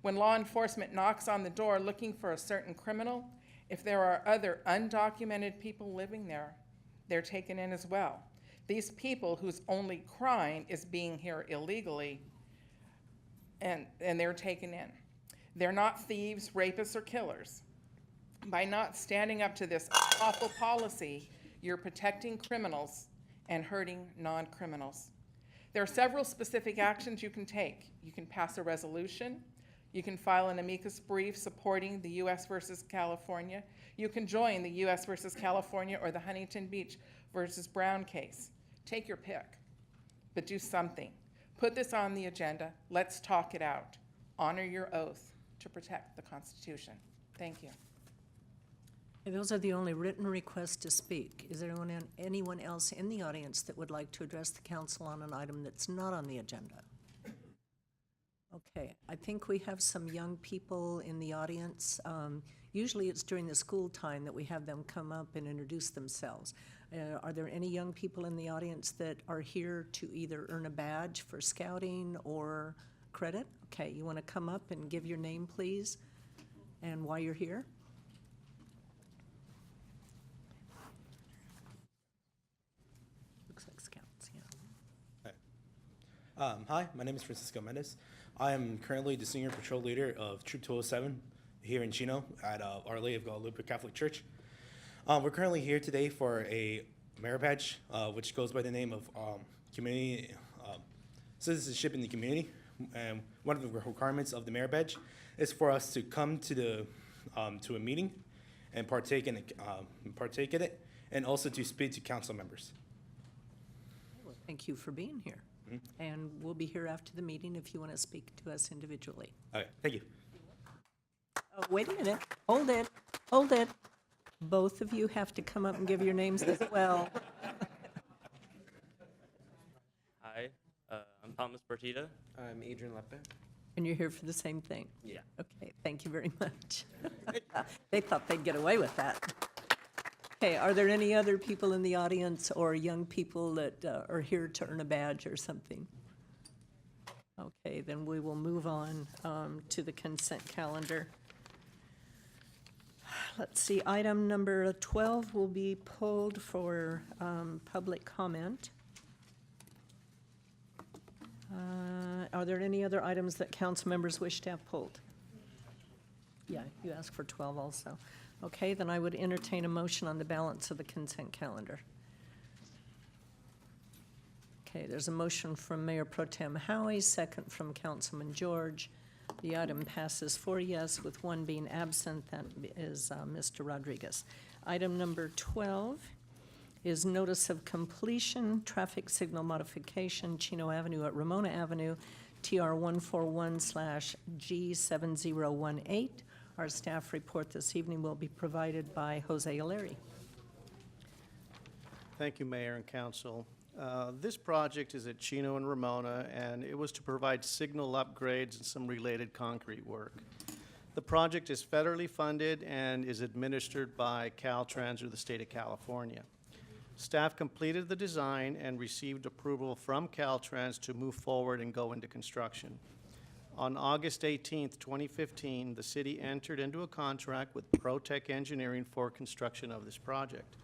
When law enforcement knocks on the door looking for a certain criminal, if there are other undocumented people living there, they're taken in as well. These people whose only crime is being here illegally, and they're taken in. They're not thieves, rapists, or killers. By not standing up to this awful policy, you're protecting criminals and hurting non-criminals. There are several specific actions you can take. You can pass a resolution. You can file an amicus brief supporting the U.S. versus California. You can join the U.S. versus California or the Huntington Beach versus Brown case. Take your pick, but do something. Put this on the agenda. Let's talk it out. Honor your oath to protect the Constitution. Thank you. Okay, those are the only written requests to speak. Is there anyone else in the audience that would like to address the council on an item that's not on the agenda? Okay, I think we have some young people in the audience. Usually it's during the school time that we have them come up and introduce themselves. Are there any young people in the audience that are here to either earn a badge for scouting or credit? Okay, you want to come up and give your name, please, and why you're here? Looks like scouts, yeah. Hi, my name is Francisco Mendez. I am currently the senior patrol leader of Troop 207 here in Chino at Our Lady of Guadalupe Catholic Church. We're currently here today for a merit badge, which goes by the name of community citizenship in the community. And one of the requirements of the merit badge is for us to come to the to a meeting and partake in it, and also to speak to council members. Well, thank you for being here. Mm-hmm. And we'll be here after the meeting if you want to speak to us individually. Okay, thank you. Oh, wait a minute. Hold it. Hold it. Both of you have to come up and give your names as well. Hi, I'm Thomas Bertita. I'm Adrian Lepe. And you're here for the same thing? Yeah. Okay, thank you very much. They thought they'd get away with that. Okay, are there any other people in the audience or young people that are here to earn a badge or something? Okay, then we will move on to the consent calendar. Let's see, item number 12 will be pulled for public comment. Are there any other items that council members wish to have pulled? Yeah, you asked for 12 also. Okay, then I would entertain a motion on the balance of the consent calendar. Okay, there's a motion from Mayor Pro Tem Howie, second from Councilman George. The item passes 4 yes with 1 being absent. That is Mr. Rodriguez. Item number 12 is notice of completion, traffic signal modification, Chino Avenue at Ramona Avenue, TR 141/G7018. Our staff report this evening will be provided by Jose Aleri. Thank you, Mayor and Council. This project is at Chino and Ramona, and it was to provide signal upgrades and some related concrete work. The project is federally funded and is administered by Caltrans or the state of California. Staff completed the design and received approval from Caltrans to move forward and go into construction. On August 18th, 2015, the city entered into a contract with ProTech Engineering for construction of this project.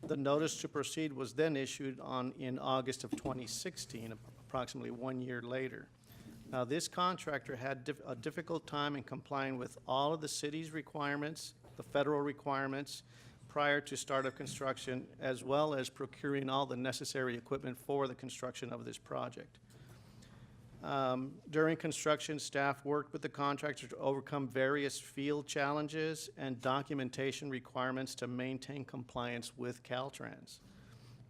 The notice to proceed was then issued in August of 2016, approximately 1 year later. Now, this contractor had a difficult time in complying with all of the city's requirements, the federal requirements, prior to start of construction, as well as procuring all the necessary equipment for the construction of this project. During construction, staff worked with the contractor to overcome various field challenges and documentation requirements to maintain compliance with Caltrans.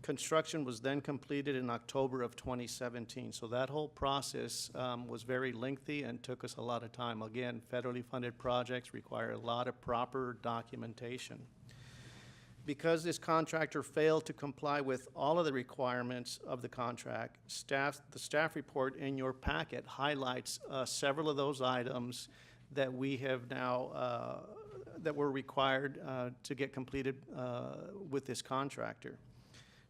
Construction was then completed in October of 2017, so that whole process was very lengthy and took us a lot of time. Again, federally funded projects require a lot of proper documentation. Because this contractor failed to comply with all of the requirements of the contract, the staff report in your packet highlights several of those items that we have now, that were required to get completed with this contractor.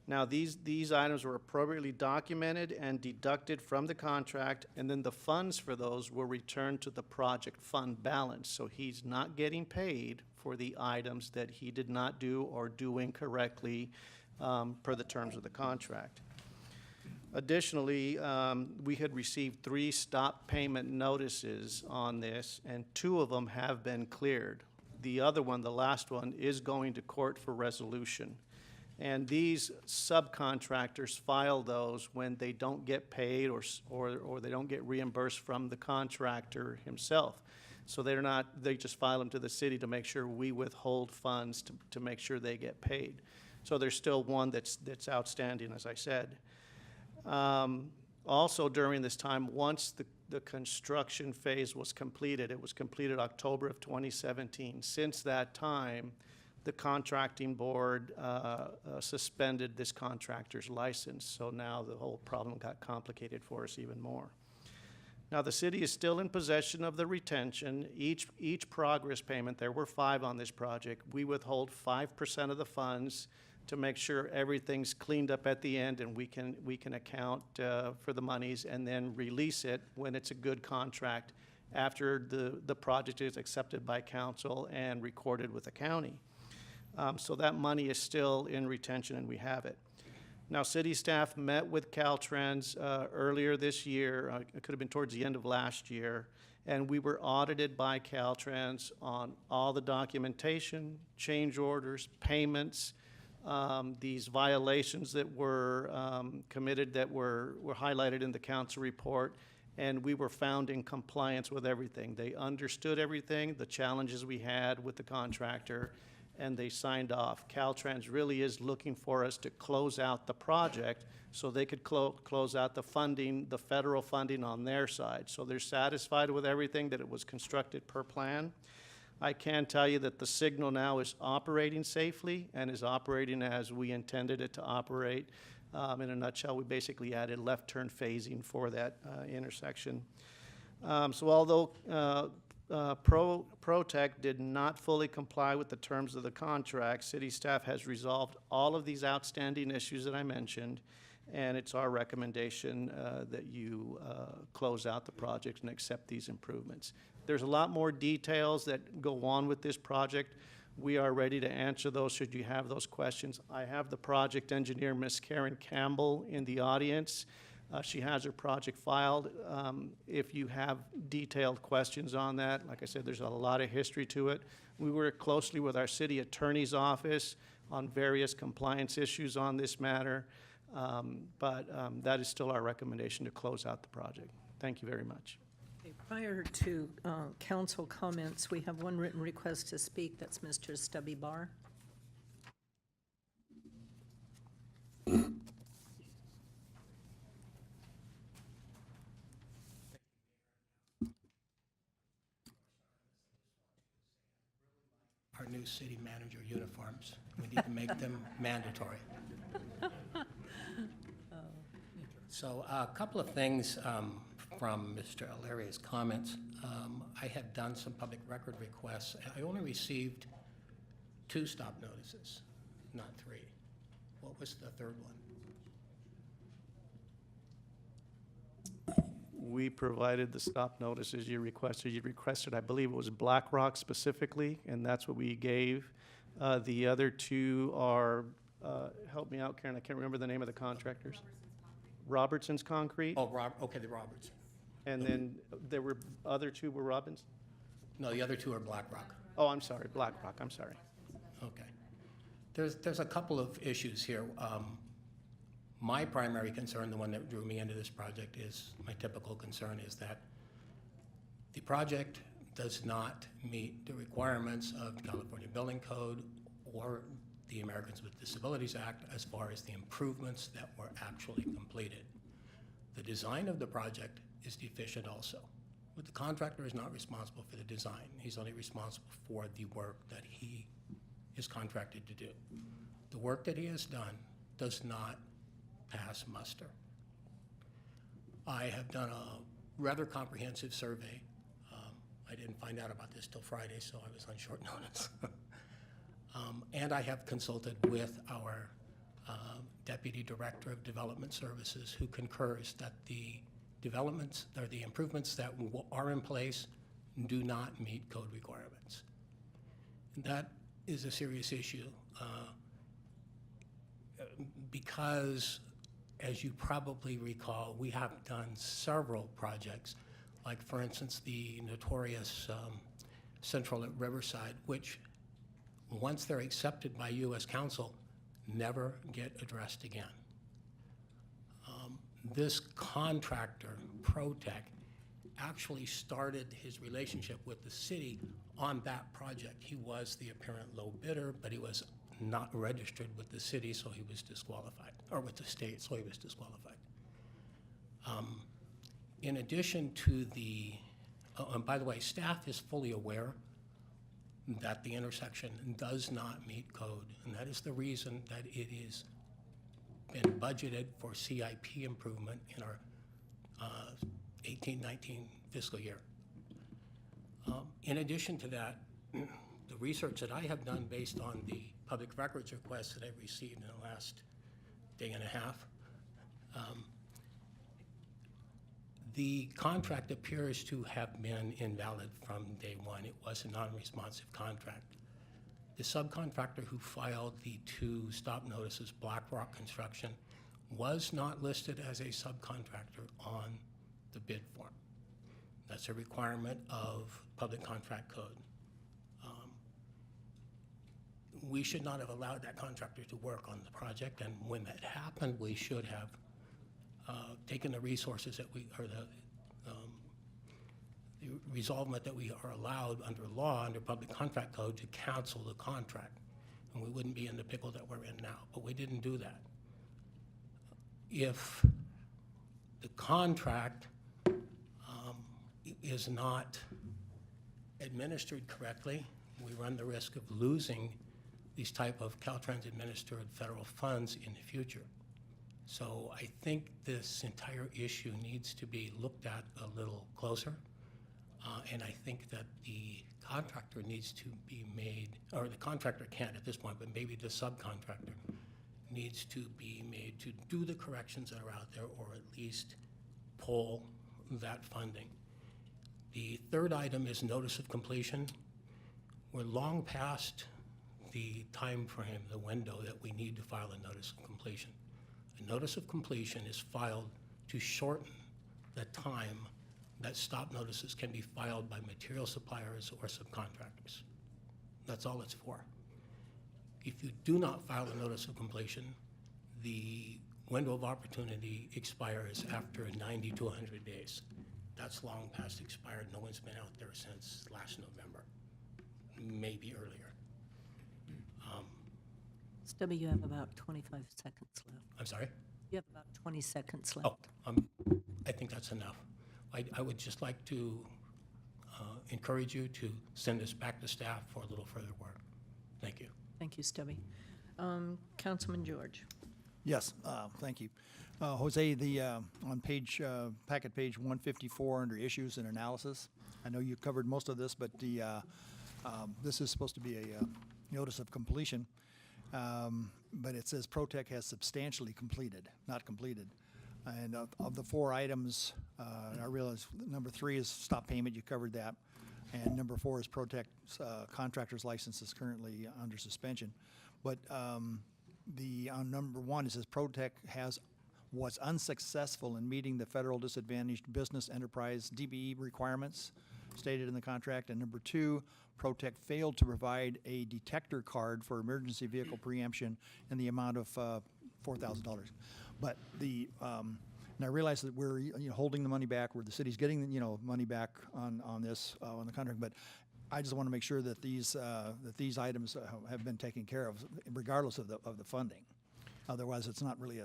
Now, these items were appropriately documented and deducted from the contract, and then the funds for those were returned to the project fund balance. So he's not getting paid for the items that he did not do or do incorrectly per the terms of the contract. Additionally, we had received 3 stop payment notices on this, and 2 of them have been cleared. The other one, the last one, is going to court for resolution. And these subcontractors file those when they don't get paid or they don't get reimbursed from the contractor himself. So they just file them to the city to make sure we withhold funds to make sure they get paid. So there's still one that's outstanding, as I said. Also during this time, once the construction phase was completed, it was completed October of 2017. Since that time, the contracting board suspended this contractor's license, so now the whole problem got complicated for us even more. Now, the city is still in possession of the retention. Each progress payment, there were 5 on this project, we withhold 5% of the funds to make sure everything's cleaned up at the end and we can account for the monies and then release it when it's a good contract after the project is accepted by council and recorded with the county. So that money is still in retention and we have it. Now, city staff met with Caltrans earlier this year, it could have been towards the end of last year, and we were audited by Caltrans on all the documentation, change orders, payments, these violations that were committed that were highlighted in the council report, and we were found in compliance with everything. They understood everything, the challenges we had with the contractor, and they signed off. Caltrans really is looking for us to close out the project so they could close out the funding, the federal funding on their side. So they're satisfied with everything, that it was constructed per plan. I can tell you that the signal now is operating safely and is operating as we intended it to operate. In a nutshell, we basically added left turn phasing for that intersection. So although Protec did not fully comply with the terms of the contract, city staff has resolved all of these outstanding issues that I mentioned, and it's our recommendation that you close out the project and accept these improvements. There's a lot more details that go on with this project. We are ready to answer those should you have those questions. I have the project engineer, Ms. Karen Campbell, in the audience. She has her project filed. If you have detailed questions on that, like I said, there's a lot of history to it. We work closely with our city attorney's office on various compliance issues on this matter, but that is still our recommendation to close out the project. Thank you very much. Okay, prior to council comments, we have one written request to speak. That's Mr. Stubby Barr. Our new city manager uniforms. We need to make them mandatory. So a couple of things from Mr. Aleria's comments. I have done some public record requests. I only received 2 stop notices, not 3. What was the third one? We provided the stop notices you requested. You requested, I believe it was Black Rock specifically, and that's what we gave. The other 2 are, help me out, Karen, I can't remember the name of the contractors. Robertson's Concrete. Oh, okay, the Roberts. And then there were, other two were Robbins? No, the other two are Black Rock. Oh, I'm sorry, Black Rock, I'm sorry. Okay. There's a couple of issues here. My primary concern, the one that drew me into this project, is, my typical concern is that the project does not meet the requirements of the California Building Code or the Americans with Disabilities Act as far as the improvements that were actually completed. The design of the project is deficient also. But the contractor is not responsible for the design. He's only responsible for the work that he is contracted to do. The work that he has done does not pass muster. I have done a rather comprehensive survey. I didn't find out about this till Friday, so I was on short notice. And I have consulted with our Deputy Director of Development Services, who concurs that the developments, or the improvements that are in place do not meet code requirements. And that is a serious issue because, as you probably recall, we have done several projects, like, for instance, the notorious Central at Riverside, which, once they're accepted by you as council, never get addressed again. This contractor, Protec, actually started his relationship with the city on that project. He was the apparent low bidder, but he was not registered with the city, so he was disqualified, or with the state, so he was disqualified. In addition to the, and by the way, staff is fully aware that the intersection does not meet code, and that is the reason that it is been budgeted for CIP improvement in our 18-19 fiscal year. In addition to that, the research that I have done based on the public records requests that I've received in the last day and a half, the contract appears to have been invalid from day one. It was a non-responsive contract. The subcontractor who filed the two stop notices, Black Rock Construction, was not listed as a subcontractor on the bid form. That's a requirement of public contract code. We should not have allowed that contractor to work on the project, and when that happened, we should have taken the resources that we, or the resolvement that we are allowed under law, under public contract code, to cancel the contract. And we wouldn't be in the pickle that we're in now, but we didn't do that. If the contract is not administered correctly, we run the risk of losing these type of Caltrans administered federal funds in the future. So I think this entire issue needs to be looked at a little closer. And I think that the contractor needs to be made, or the contractor can't at this point, but maybe the subcontractor needs to be made to do the corrections that are out there, or at least pull that funding. The third item is notice of completion. We're long past the time frame, the window that we need to file a notice of completion. A notice of completion is filed to shorten the time that stop notices can be filed by material suppliers or subcontractors. That's all it's for. If you do not file a notice of completion, the window of opportunity expires after 90 to 100 days. That's long past expired. No one's been out there since last November, maybe earlier. Stubby, you have about 25 seconds left. I'm sorry? You have about 20 seconds left. Oh, I think that's enough. I would just like to encourage you to send this back to staff for a little further work. Thank you. Thank you, Stubby. Councilman George. Yes, thank you. Jose, on packet page 154 under issues and analysis, I know you covered most of this, but this is supposed to be a notice of completion, but it says Protec has substantially completed, not completed. And of the four items, I realize number 3 is stop payment, you covered that. And number 4 is Protec's contractor's license is currently under suspension. But on number 1, it says Protec has was unsuccessful in meeting the Federal Disadvantaged Business Enterprise DBE requirements stated in the contract. And number two, Protec failed to provide a detector card for emergency vehicle preemption in the amount of $4,000. But the and I realize that we're holding the money back, where the city's getting money back on this on the contract, but I just want to make sure that these items have been taken care of, regardless of the funding. Otherwise, it's not really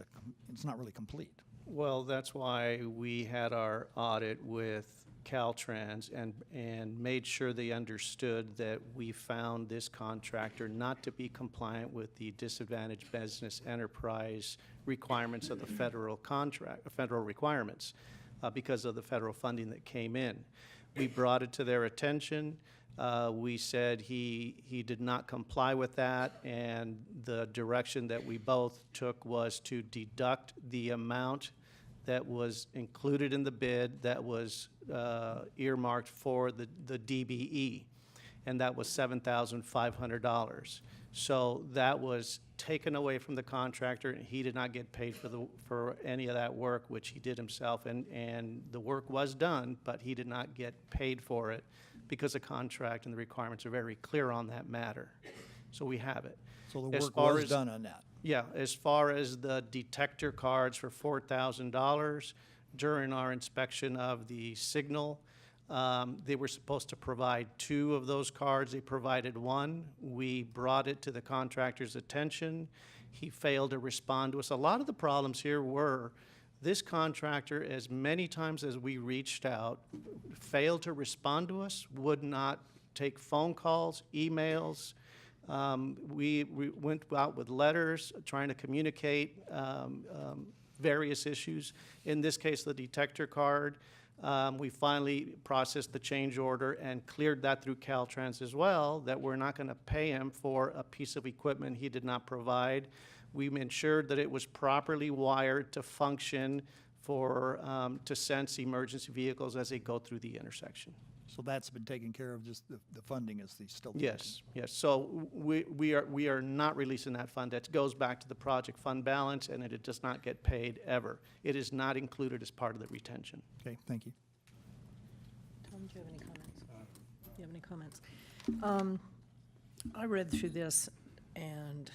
complete. Well, that's why we had our audit with Caltrans and made sure they understood that we found this contractor not to be compliant with the disadvantaged business enterprise requirements of the federal requirements because of the federal funding that came in. We brought it to their attention. We said he did not comply with that, and the direction that we both took was to deduct the amount that was included in the bid that was earmarked for the DBE, and that was $7,500. So that was taken away from the contractor, and he did not get paid for any of that work, which he did himself, and the work was done, but he did not get paid for it because the contract and the requirements are very clear on that matter. So we have it. So the As work far was as- done on that. Yeah, as far as the detector cards for $4,000, during our inspection of the signal, they were supposed to provide 2 of those cards. They provided 1. We brought it to the contractor's attention. He failed to respond to us. A lot of the problems here were this contractor, as many times as we reached out, failed to respond to us, would not take phone calls, emails. We went out with letters trying to communicate various issues. In this case, the detector card. We finally processed the change order and cleared that through Caltrans as well, that we're not going to pay him for a piece of equipment he did not provide. We ensured that it was properly wired to function to sense emergency vehicles as they go through the intersection. So that's been taken care of, just the funding is still. Yes, yes. So we are not releasing that fund. That goes back to the project fund balance, and it does not get paid ever. It is not included as part of the retention. Okay, thank you. Tom, do you have any comments? Do you have any comments? I read through this, and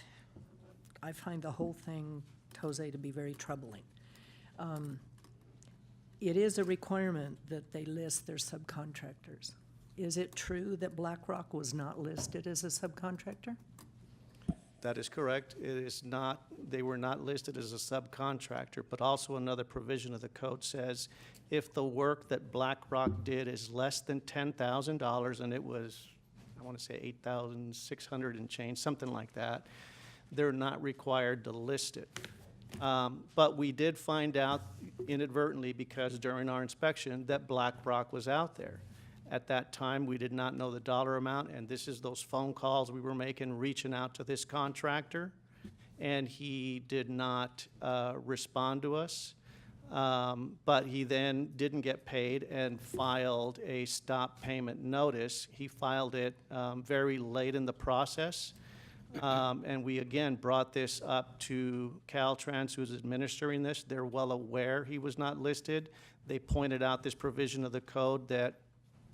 I find the whole thing, Jose, to be very troubling. It is a requirement that they list their subcontractors. Is it true that BlackRock was not listed as a subcontractor? That is correct. It is not, they were not listed as a subcontractor, but also another provision of the code says if the work that BlackRock did is less than $10,000, and it was, I want to say 8,600 and change, something like that, they're not required to list it. But we did find out inadvertently, because during our inspection, that BlackRock was out there. At that time, we did not know the dollar amount, and this is those phone calls we were making, reaching out to this contractor, and he did not respond to us. But he then didn't get paid and filed a stop payment notice. He filed it very late in the process. And we again brought this up to Caltrans, who's administering this. They're well aware he was not listed. They pointed out this provision of the code that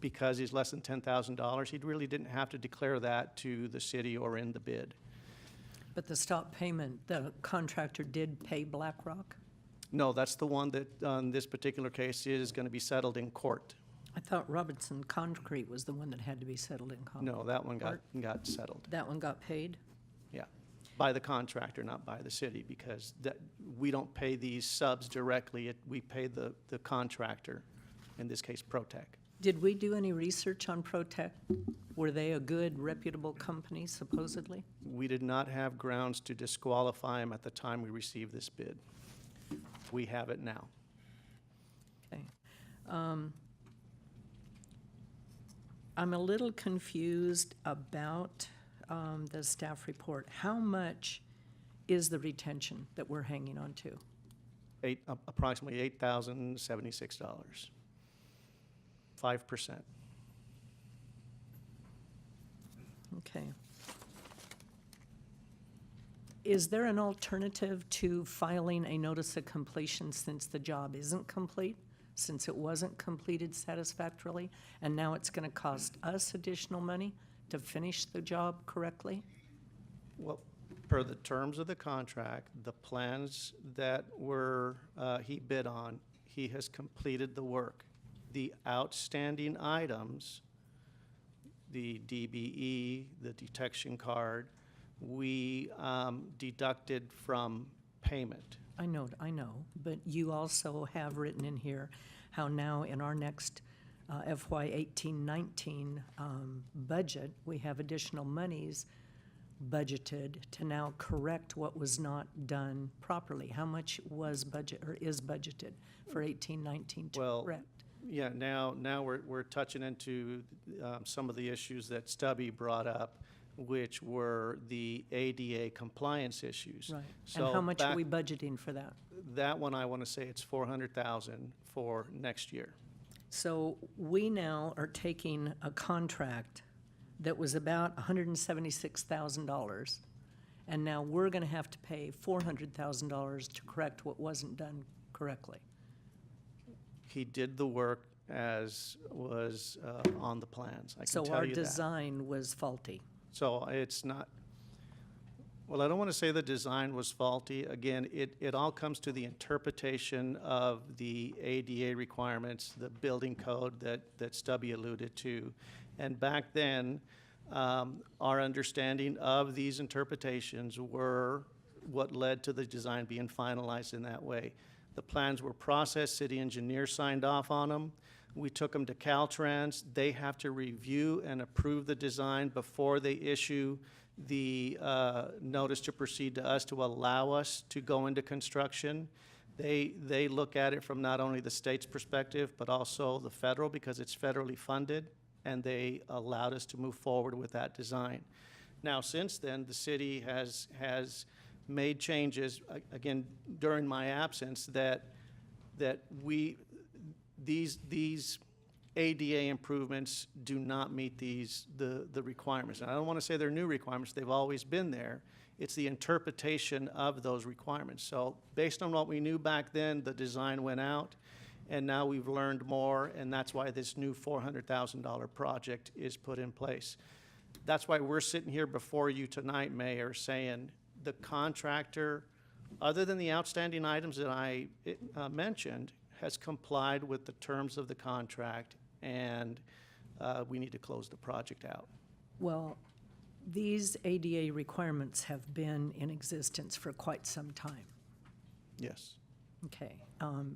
because he's less than $10,000, he really didn't have to declare that to the city or in the bid. But the stop payment, the contractor did pay BlackRock? No, that's the one that, on this particular case, is going to be settled in court. I thought Robertson Concrete was the one that had to be settled in court. No, that one got settled. That one got paid? Yeah, by the contractor, not by the city, because we don't pay these subs directly. We pay the contractor, in this case, Protec. Did we do any research on Protec? Were they a good, reputable company, supposedly? We did not have grounds to disqualify them at the time we received this bid. We have it now. Okay. I'm a little confused about the staff report. How much is the retention that we're hanging on to? Approximately $8,076. 5%. Okay. Is there an alternative to filing a notice of completion since the job isn't complete, since it wasn't completed satisfactorily, and now it's going to cost us additional money to finish the job correctly? Well, per the terms of the contract, the plans that were, he bid on, he has completed the work. The outstanding items, the DBE, the detection card, we deducted from payment. I know, but you also have written in here how now in our next FY 18-19 budget, we have additional monies budgeted to now correct what was not done properly. How much was budget or is budgeted for 18-19 to correct? Yeah, now we're touching into some of the issues that Stubby brought up, which were the ADA compliance issues. Right. So And how much are we budgeting for that? That one, I want to say it's $400,000 for next year. So we now are taking a contract that was about $176,000, and now we're going to have to pay $400,000 to correct what wasn't done correctly. He did the work as was on the plans. I can So tell our you that. design was faulty. So it's not, well, I don't want to say the design was faulty. Again, it all comes to the interpretation of the ADA requirements, the building code that Stubby alluded to. And back then, our understanding of these interpretations were what led to the design being finalized in that way. The plans were processed, city engineer signed off on them. We took them to Caltrans. They have to review and approve the design before they issue the notice to proceed to us to allow us to go into construction. They look at it from not only the state's perspective, but also the federal, because it's federally funded, and they allowed us to move forward with that design. Now, since then, the city has made changes, again, during my absence, that these ADA improvements do not meet the requirements. And I don't want to say they're new requirements, they've always been there. It's the interpretation of those requirements. So based on what we knew back then, the design went out, and now we've learned more, and that's why this new $400,000 project is put in place. That's why we're sitting here before you tonight, Mayor, saying the contractor, other than the outstanding items that I mentioned, has complied with the terms of the contract, and we need to close the project out. Well, these ADA requirements have been in existence for quite some time. Yes. Okay.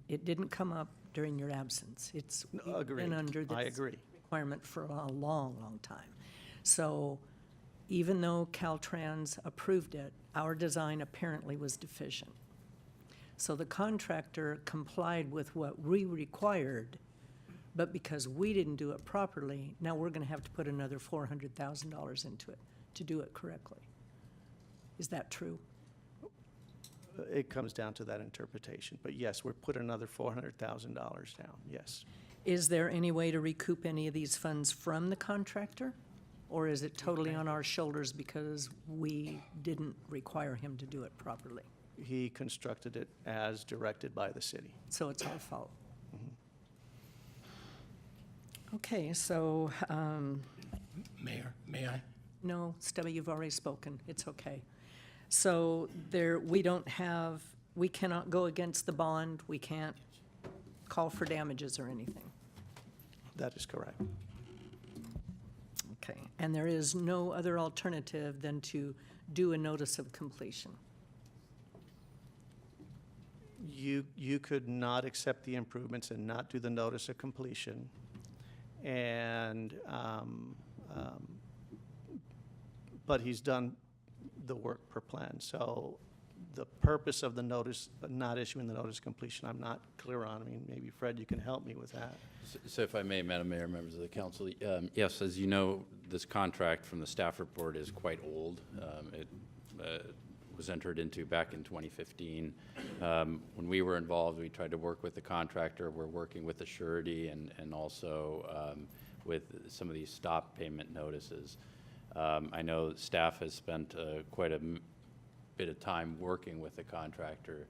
It didn't come up during your absence. It's Agreed. been under I this agree. requirement for a long, long time. So even though Caltrans approved it, our design apparently was deficient. So the contractor complied with what we required, but because we didn't do it properly, now we're going to have to put another $400,000 into it to do it correctly. Is that true? It comes down to that interpretation. But yes, we're putting another $400,000 down, yes. Is there any way to recoup any of these funds from the contractor? Or is it totally on our shoulders because we didn't require him to do it properly? He constructed it as directed by the city. So it's our fault. Okay, so, Mayor, may I? no, Stubby, you've already spoken. It's okay. So we cannot go against the bond. We can't call for damages or anything. That is correct. Okay, and there is no other alternative than to do a notice of completion. You could not accept the improvements and not do the notice of completion. And, but he's done the work per plan. So the purpose of the notice, not issuing the notice of completion, I'm not clear on. I mean, maybe Fred, you can help me with that. So if I may, Madam Mayor, members of the council, yes, as you know, this contract from the staff report is quite old. It was entered into back in 2015. When we were involved, we tried to work with the contractor. We're working with the surety and also with some of these stop payment notices. I know staff has spent quite a bit of time working with the contractor.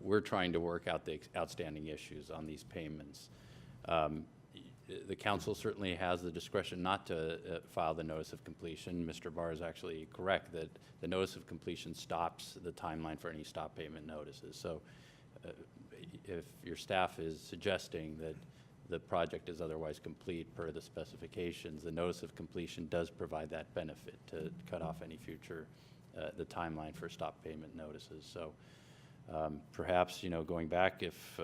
We're trying to work out the outstanding issues on these payments. The council certainly has the discretion not to file the notice of completion. Mr. Barr is actually correct that the notice of completion stops the timeline for any stop payment notices. So if your staff is suggesting that the project is otherwise complete per the specifications, the notice of completion does provide that benefit to cut off any future, the timeline for stop payment notices. So perhaps, going back, if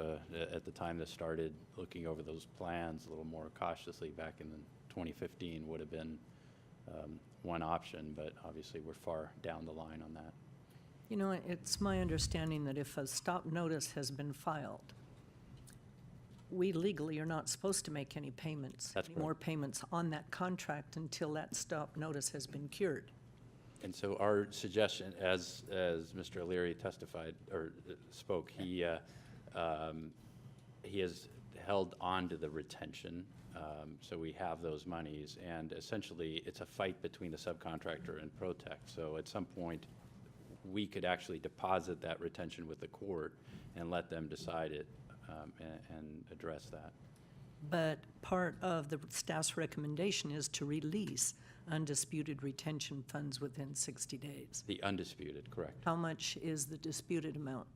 at the time this started, looking over those plans a little more cautiously back in 2015 would have been one option, but obviously we're far down the line on that. It's my understanding that if a stop notice has been filed, we legally are not supposed to make any payments, That's any more payments on that contract until that stop notice has been cured. And so our suggestion, as Mr. O'Leary testified or spoke, he has held on to the retention, so we have those monies, and essentially it's a fight between the subcontractor and Protect. So at some point, we could actually deposit that retention with the court and let them decide it and address that. But part of the staff's recommendation is to release undisputed retention funds within 60 days. The undisputed, correct. How much is the disputed amount?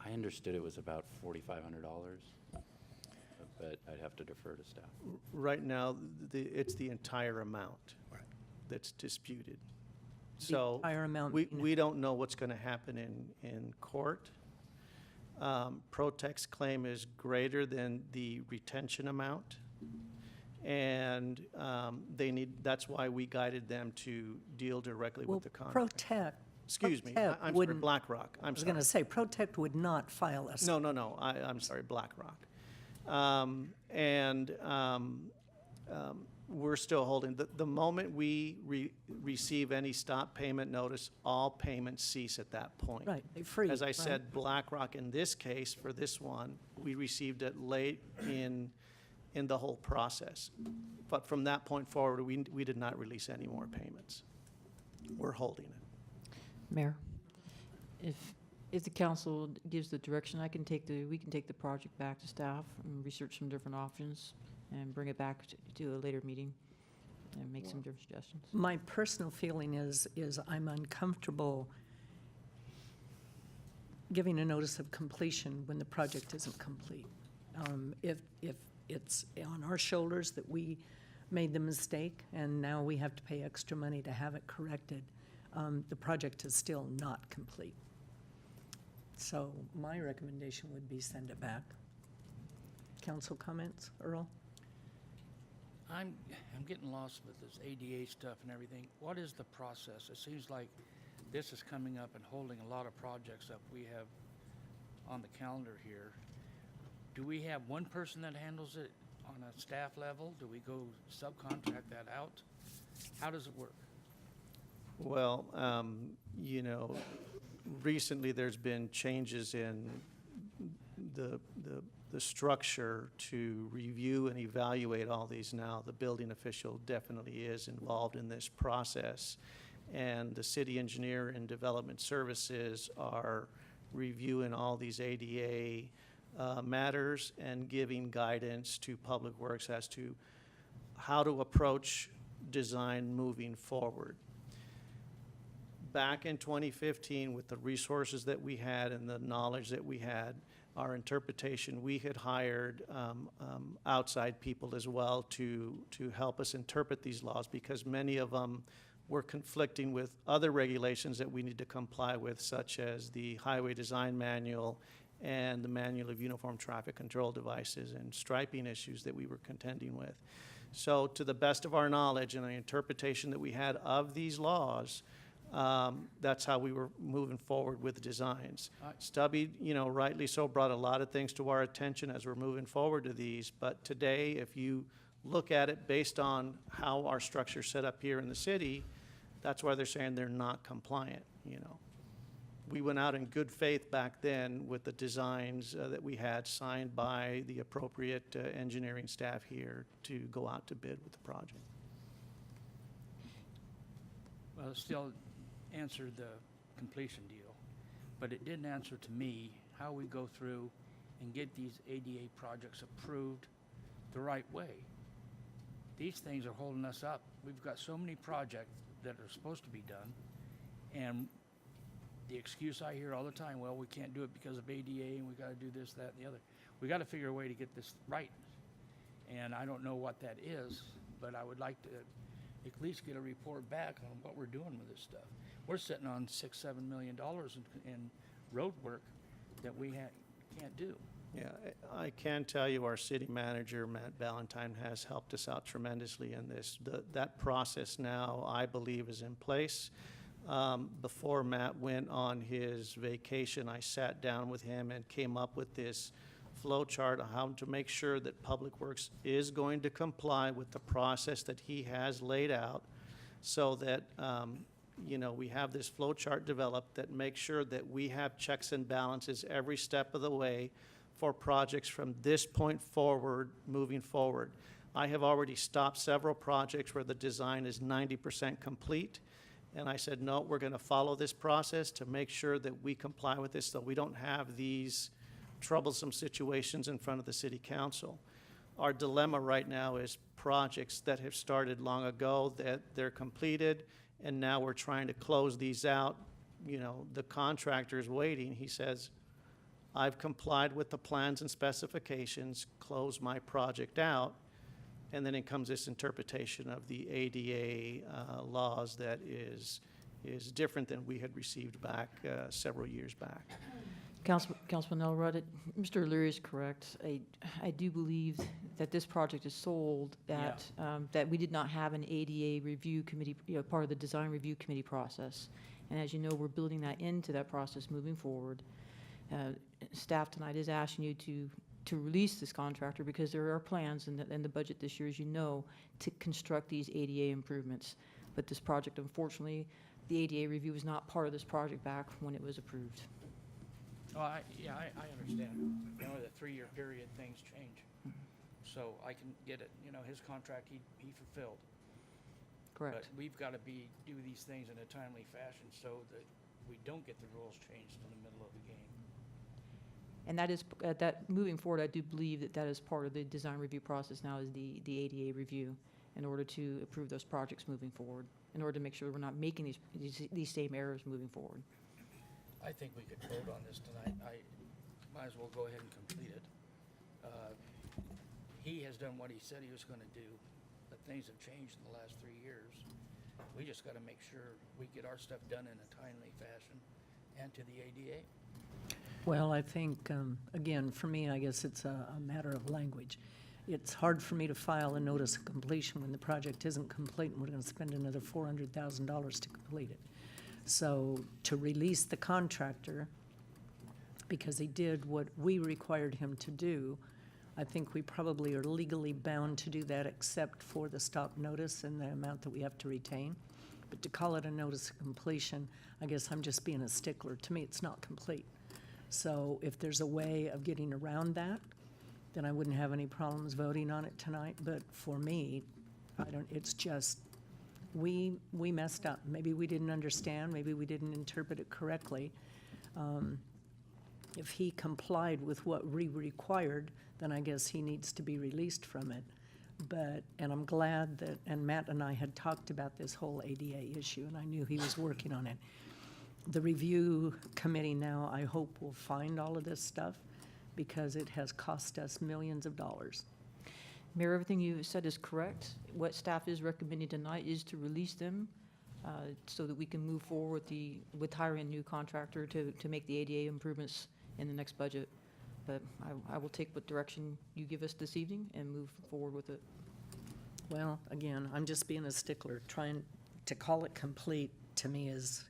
I understood it was about $4,500, but I'd have to defer to staff. Right now, it's the entire amount that's disputed. So entire amount we don't know what's going to happen in court. Protect's claim is greater than the retention amount. And that's why we guided them to deal directly with the contract. Protect. Excuse me, Protect I'm sorry, wouldn't- BlackRock. I was going to say, Protect would not file a. No, I'm sorry, BlackRock. We're still holding. The moment we receive any stop payment notice, all payments cease at that point. Right, they freeze. As I right? said, BlackRock in this case, for this one, we received it late in the whole process. But from that point forward, we did not release any more payments. We're holding it. Mayor, if the council gives the direction, we can take the project back to staff and research some different options and bring it back to a later meeting and make some different suggestions. My personal feeling is I'm uncomfortable giving a notice of completion when the project isn't complete. If it's on our shoulders that we made the mistake and now we have to pay extra money to have it corrected, the project is still not complete. So my recommendation would be send it back. Council comments, Earl? I'm getting lost with this ADA stuff and everything. What is the process? It seems like this is coming up and holding a lot of projects up we have on the calendar here. Do we have one person that handles it on a staff level? Do we go subcontract that out? How does it work? Well, recently there's been changes in the structure to review and evaluate all these now. The building official definitely is involved in this process. And the city engineer and development services are reviewing all these ADA matters and giving guidance to Public Works as to how to approach design moving forward. Back in 2015, with the resources that we had and the knowledge that we had, our interpretation, we had hired outside people as well to help us interpret these laws, because many of them were conflicting with other regulations that we need to comply with, such as the Highway Design Manual and the Manual of Uniform Traffic Control Devices and striping issues that we were contending with. So to the best of our knowledge and the interpretation that we had of these laws, that's how we were moving forward with designs. Stubby, rightly so, brought a lot of things to our attention as we're moving forward to these. But today, if you look at it based on how our structure's set up here in the city, that's why they're saying they're not compliant, We went out in good faith back then with the designs that we had signed by the appropriate engineering staff here to go out to bid with the project. Well, it still answered the completion deal. but it didn't answer to me how we go through and get these ADA projects approved the right way. These things are holding us up. We've got so many projects that are supposed to be done, and the excuse I hear all the time, well, we can't do it because of ADA, and we gotta do this, that, and the other. We gotta figure a way to get this right. And I don't know what that is, but I would like to at least get a report back on what we're doing with this stuff. We're sitting on $6-7 million in road work that we can't do. Yeah, I can tell you our city manager, Matt Valentine, has helped us out tremendously in this. That process now, I believe, is in place. Before Matt went on his vacation, I sat down with him and came up with this flow chart on how to make sure that Public Works is going to comply with the process that he has laid out, so that we have this flow chart developed that makes sure that we have checks and balances every step of the way for projects from this point forward, moving forward. I have already stopped several projects where the design is 90% complete, and I said, no, we're gonna follow this process to make sure that we comply with this so we don't have these troublesome situations in front of the city council. Our dilemma right now is projects that have started long ago, that they're completed, and now we're trying to close these out. The contractor's waiting. He says, I've complied with the plans and specifications, close my project out. And then it comes this interpretation of the ADA laws that is different than we had received back several years back. Councilman Elrod, Mr. O'Leary is correct. I do believe that this project is sold, that that we did not have an ADA review committee, part of the design review committee process. And as you know, we're building that into that process moving forward. Staff tonight is asking you to release this contractor because there are plans in the budget this year, as you know, to construct these ADA improvements. But this project, unfortunately, the ADA review was not part of this project back when it was approved. Oh, I understand. The 3-year period, things change. So I can get it. His contract, he fulfilled. Correct. But we've got to do these things in a timely fashion so that we don't get the rules changed in the middle of the game. And that is, moving forward, I do believe that is part of the design review process now, is the ADA review, in order to approve those projects moving forward, in order to make sure we're not making these same errors moving forward. I think we could vote on this tonight. I might as well go ahead and complete it. He has done what he said he was going to do, but things have changed in the last 3 years. We just got to make sure we get our stuff done in a timely fashion and to the ADA. Well, I think, again, for me, I guess it's a matter of language. It's hard for me to file a notice of completion when the project isn't complete and we're going to spend another $400,000 to complete it. So to release the contractor, because he did what we required him to do, I think we probably are legally bound to do that, except for the stop notice and the amount that we have to retain. But to call it a notice of completion, I guess I'm just being a stickler. To me, it's not complete. So if there's a way of getting around that, then I wouldn't have any problems voting on it tonight. But for me, it's just, we messed up. Maybe we didn't understand, maybe we didn't interpret it correctly. If he complied with what we required, then I guess he needs to be released from it. And I'm glad that, and Matt and I had talked about this whole ADA issue, and I knew he was working on it. The review committee now, I hope, will find all of this stuff, because it has cost us millions of dollars. Mayor, everything you said is correct. What staff is recommending tonight is to release them so that we can move forward with hiring a new contractor to make the ADA improvements in the next budget. But I will take what direction you give us this evening and move forward with it. Well, again, I'm just being a stickler. Trying to call it complete, to me, is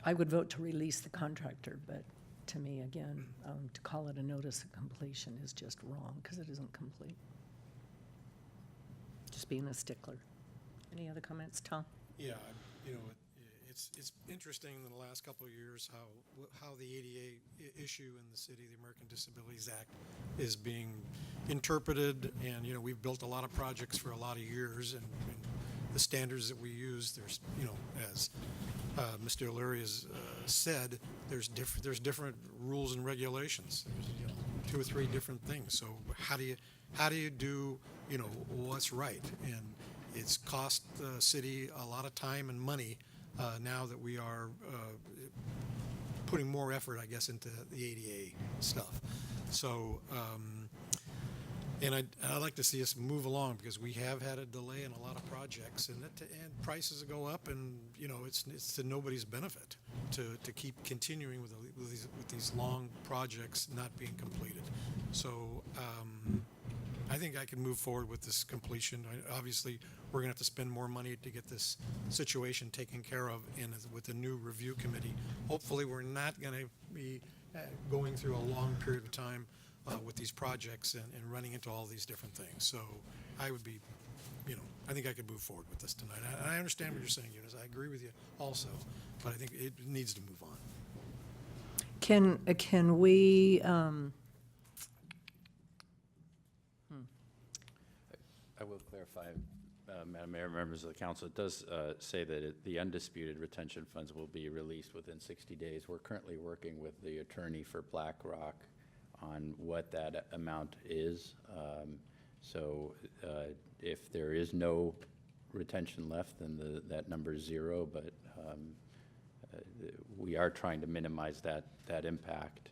I would vote to release the contractor, but to me, again, to call it a notice of completion is just wrong, because it isn't complete. Just being a stickler. Any other comments, Tom? Yeah, it's interesting in the last couple of years how the ADA issue in the city, the American Disabilities Act, is being interpreted, and we've built a lot of projects for a lot of years, and the standards that we use. There's, you know, as Mr. O'Leary has said, there's different rules and regulations. There's, you know, 2 or 3 different things. So how do you do, you know, what's right? And it's cost the city a lot of time and money now that we are putting more effort, I guess, into the ADA stuff. So, and I'd like to see us move along, because we have had a delay in a lot of projects, and prices go up, and you know it's to nobody's benefit to keep continuing with these long projects not being completed. So I think I can move forward with this completion. Obviously, we're going to have to spend more money to get this situation taken care of, and with the new review committee, hopefully we're not going to be going through a long period of time with these projects and running into all these different things. So I would be, you know, I think I could move forward with this tonight. I understand what you're saying, Eunice. I agree with you also, but I think it needs to move on. Can we, I will clarify, Madam Mayor, members of the council, it does say that the undisputed retention funds will be released within 60 days. We're currently working with the attorney for BlackRock on what that amount is. So if there is no retention left, then that number is 0, but we are trying to minimize that impact.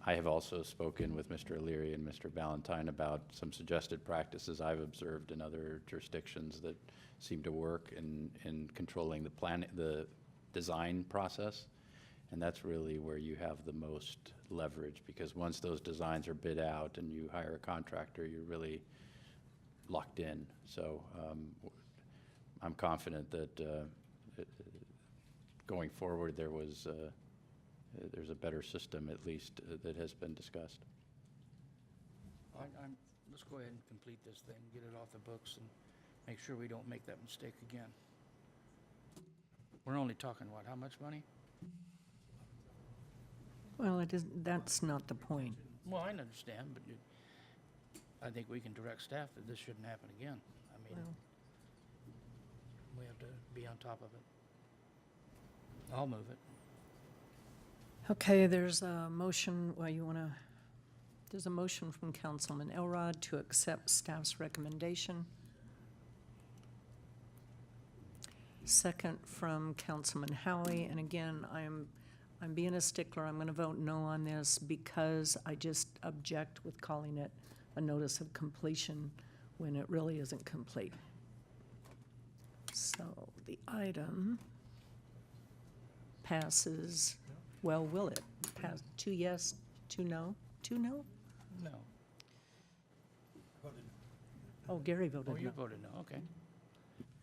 I have also spoken with Mr. O'Leary and Mr. Valentine about some suggested practices I've observed in other jurisdictions that seem to work in controlling the design process. And that's really where you have the most leverage, because once those designs are bid out and you hire a contractor, you're really locked in. So I'm confident that going forward there's a better system, at least, that has been discussed. Let's go ahead and complete this thing, get it off the books, and make sure we don't make that mistake again. We're only talking, what, how much money? well, that's not the point. Well, I understand, but I think we can direct staff that this shouldn't happen again. I mean, Well. we have to be on top of it. I'll move it. Okay, there's a motion, there's a motion from Councilman Elrod to accept staff's recommendation. Second from Councilman Howie, and again, I'm being a stickler. I'm going to vote no on this because I just object with calling it a notice of completion when it really isn't complete. So the item passes, well, will it pass? 2 yes, 2 no? 2 no? No. Oh, Gary voted Oh, no. you voted no, okay.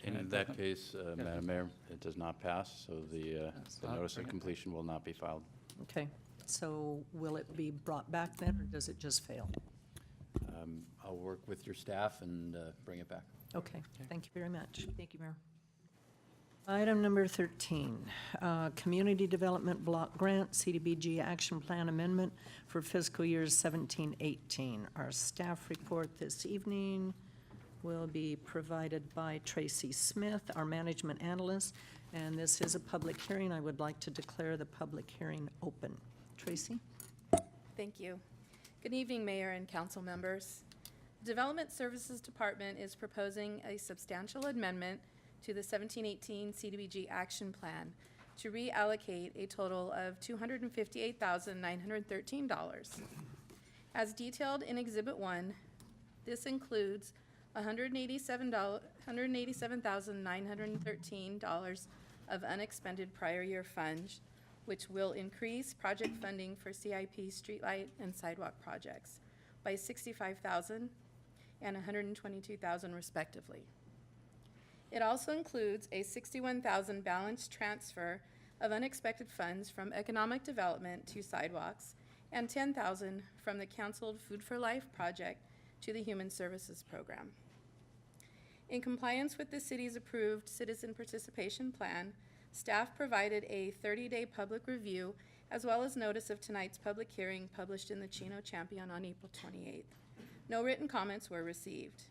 In that case, Madam Mayor, it does not pass, so the notice of completion will not be filed. Okay, so will it be brought back then, or does it just fail? I'll work with your staff and bring it back. Okay, thank you very much. Thank you, Mayor. Item number 13, Community Development Block Grant, CDBG Action Plan Amendment for fiscal years 17-18. Our staff report this evening will be provided by Tracy Smith, our management analyst, and this is a public hearing. I would like to declare the public hearing open. Tracy? Thank you. Good evening, Mayor and council members. The Development Services Department is proposing a substantial amendment to the 17-18 CDBG Action Plan to reallocate a total of $258,913. As detailed in Exhibit 1, this includes $187,913 of unexpended prior year funds, which will increase project funding for CIP, streetlight, and sidewalk projects by $65,000 and $122,000 respectively. It also includes a $61,000 balance transfer of unexpected funds from economic development to sidewalks and $10,000 from the canceled Food for Life project to the Human Services Program. In compliance with the city's approved citizen participation plan, staff provided a 30-day public review as well as notice of tonight's public hearing published in the Chino Champion on April 28th. No written comments were received.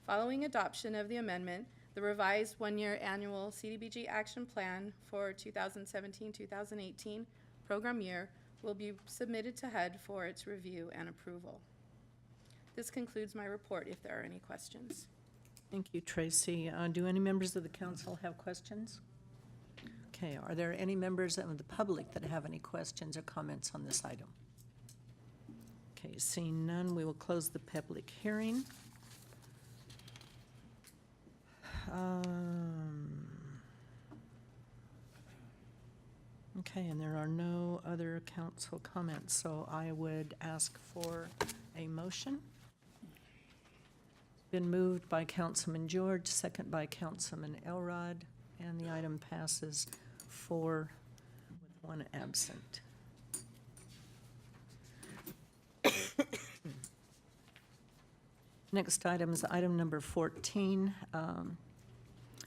Following adoption of the amendment, The revised one-year annual CDBG action plan for 2017-2018 program year will be submitted to HUD for its review and approval. This concludes my report if there are any questions. Thank you, Tracy. Do any members of the council have questions? Okay, are there any members of the public that have any questions or comments on this item? Okay, seeing none, we will close the public hearing. Okay, and there are no other council comments, so I would ask for a motion. Been moved by Councilman George, second by Councilman Elrod, and the item passes 4 with 1 absent. Next item is item number 14,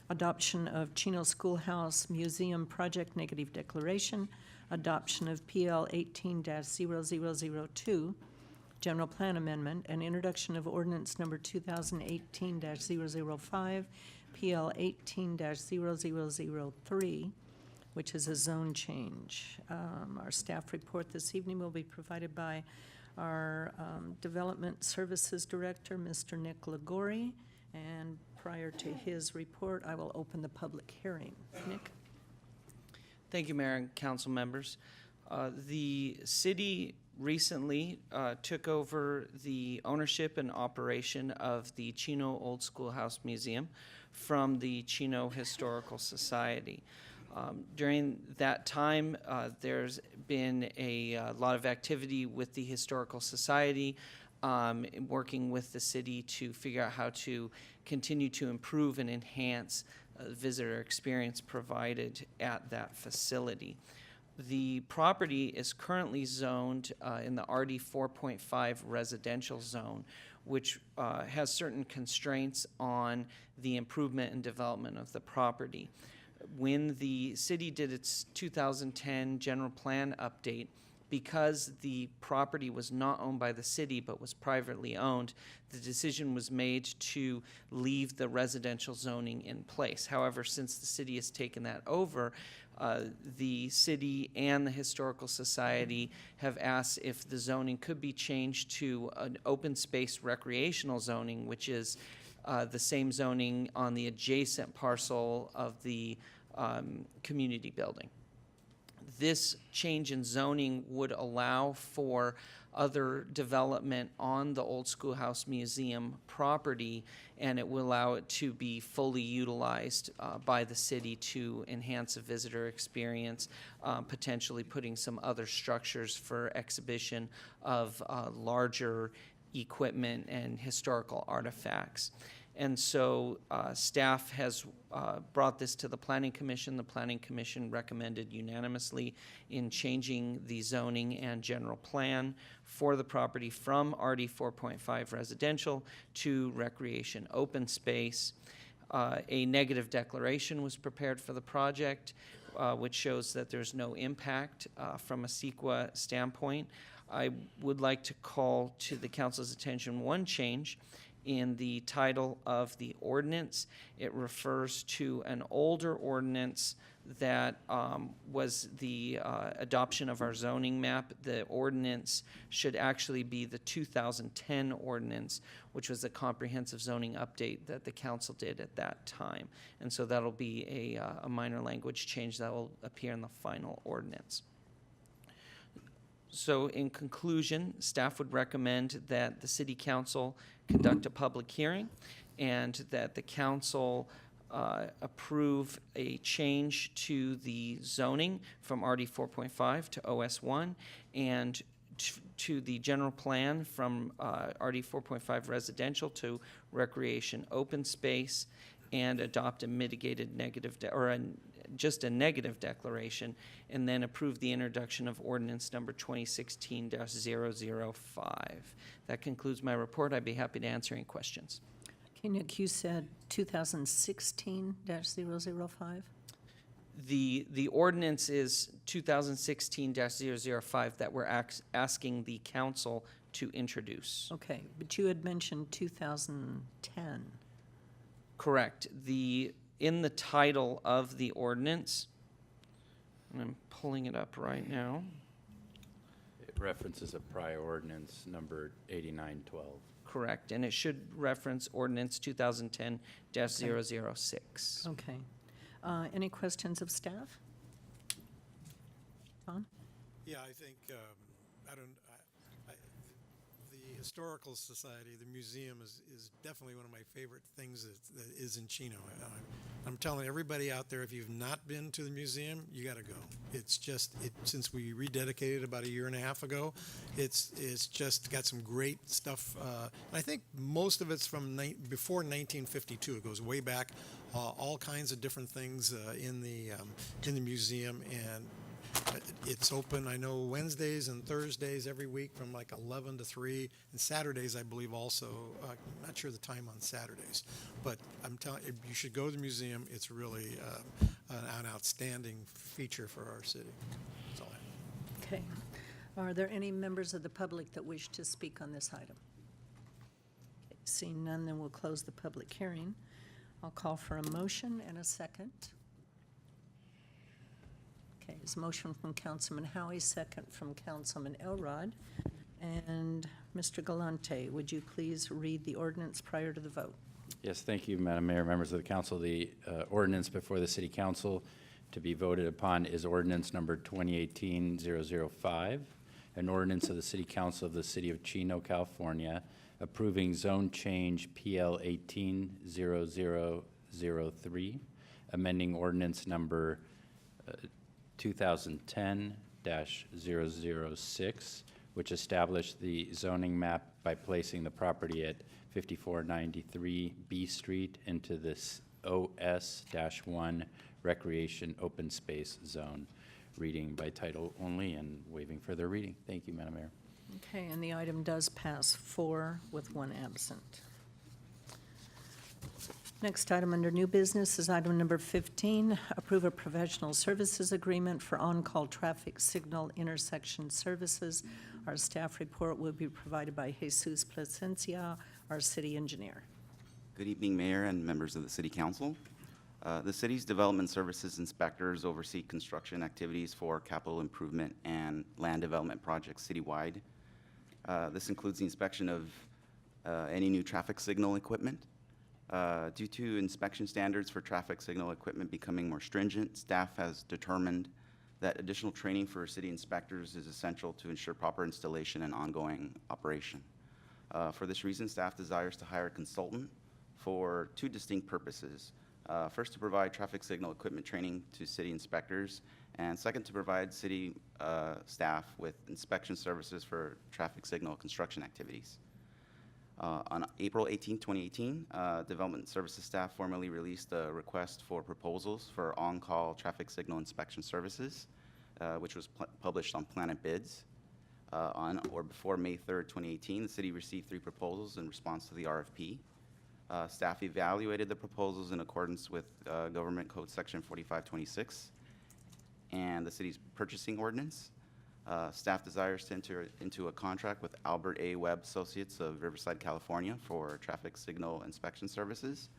adoption of Chino School House Museum Project Negative Declaration, adoption of PL 18-0002, General Plan Amendment, and introduction of Ordinance Number 2018-005, PL 18-0003, which is a zone change. Our staff report this evening will be provided by our Development Services Director, Mr. Nick Lagori, and prior to his report, I will open the public hearing. Nick? Thank you, Mayor and council members. The city recently took over the ownership and operation of the Chino Old Schoolhouse Museum from the Chino Historical Society. During that time, there's been a lot of activity with the Historical Society, working with the city to figure out how to continue to improve and enhance visitor experience provided at that facility. The property is currently zoned in the RD 4.5 residential zone, which has certain constraints on the improvement and development of the property. When the city did its 2010 general plan update, because the property was not owned by the city but was privately owned, the decision was made to leave the residential zoning in place. However, since the city has taken that over, the city and the Historical Society have asked if the zoning could be changed to an open space recreational zoning, which is the same zoning on the adjacent parcel of the community building. This change in zoning would allow for other development on the Old Schoolhouse Museum property, and it will allow it to be fully utilized by the city to enhance a visitor experience, potentially putting some other structures for exhibition of larger equipment and historical artifacts. And so staff has brought this to the Planning Commission. The Planning Commission recommended unanimously in changing the zoning and general plan for the property from RD 4.5 residential to recreation open space. A negative declaration was prepared for the project, which shows that there's no impact from a CEQA standpoint. I would like to call to the council's attention one change in the title of the ordinance. It refers to an older ordinance that was the adoption of our zoning map. The ordinance should actually be the 2010 ordinance, which was a comprehensive zoning update that the council did at that time. And so that'll be a minor language change that will appear in the final ordinance. So in conclusion, staff would recommend that the city council conduct a public hearing and that the council approve a change to the zoning from RD 4.5 to OS1 and to the general plan from RD 4.5 residential to recreation open space, and adopt a mitigated negative just a negative declaration, and then approve the introduction of ordinance number 2016-005. That concludes my report. I'd be happy to answer any questions. Okay, Nick, you said 2016-005? The ordinance is 2016-005 that we're asking the council to introduce. Okay, but you had mentioned 2010. Correct. In the title of the ordinance, and I'm pulling it up right now. It references a prior ordinance number 8912. Correct, and it should reference ordinance 2010-006. Okay. Any questions of staff? Tom? Yeah, I think, the Historical Society, the museum is definitely one of my favorite things that is in Chino. I'm telling everybody out there, if you've not been to the museum, you got to go. It's just, since we rededicated about a year and a half ago, it's just got some great stuff. I think most of it's from before 1952. It goes way back, all kinds of different things in the museum, and it's open, I know, Wednesdays and Thursdays every week from like 11 to 3, and Saturdays, I believe, also. I'm not sure the time on Saturdays, but I'm telling you, you should go to the museum. It's really an outstanding feature for our city. That's all I have. Okay. Are there any members of the public that wish to speak on this item? Okay, seeing none, then we'll close the public hearing. I'll call for a motion and a second. Okay, there's a motion from Councilman Howie, second from Councilman Elrod. And Mr. Galante, would you please read the ordinance prior to the vote? Yes, thank you, Madam Mayor, members of the council. The ordinance before the city council to be voted upon is ordinance number 2018-005, an ordinance of the city council of the city of Chino, California, approving zone change PL 18-0003, amending ordinance number 2010-006, which established the zoning map by placing the property at 5493 B Street into this OS-1 Recreation Open Space Zone. Reading by title only and waiving further reading. Thank you, Madam Mayor. Okay, and the item does pass 4 with 1 absent. Next item under new business is item number 15, approve a professional services agreement for on-call traffic signal intersection services. Our staff report will be provided by Jesus Plasencia, our city engineer. Good evening, Mayor and members of the City Council. The city's development services inspectors oversee construction activities for capital improvement and land development projects citywide. This includes the inspection of any new traffic signal equipment. Due to inspection standards for traffic signal equipment becoming more stringent, staff has determined that additional training for city inspectors is essential to ensure proper installation and ongoing operation. For this reason, staff desires to hire a consultant for 2 distinct purposes. First, to provide traffic signal equipment training to city inspectors, and second, to provide city staff with inspection services for traffic signal construction activities. On April 18, 2018, Development Services staff formally released a request for proposals for on-call traffic signal inspection services, which was published on Planet Bids. On or before May 3rd, 2018, the city received 3 proposals in response to the RFP. Staff evaluated the proposals in accordance with Government Code Section 4526 and the city's purchasing ordinance. Staff desires to enter into a contract with Albert A. Webb Associates of Riverside, California for traffic signal inspection services.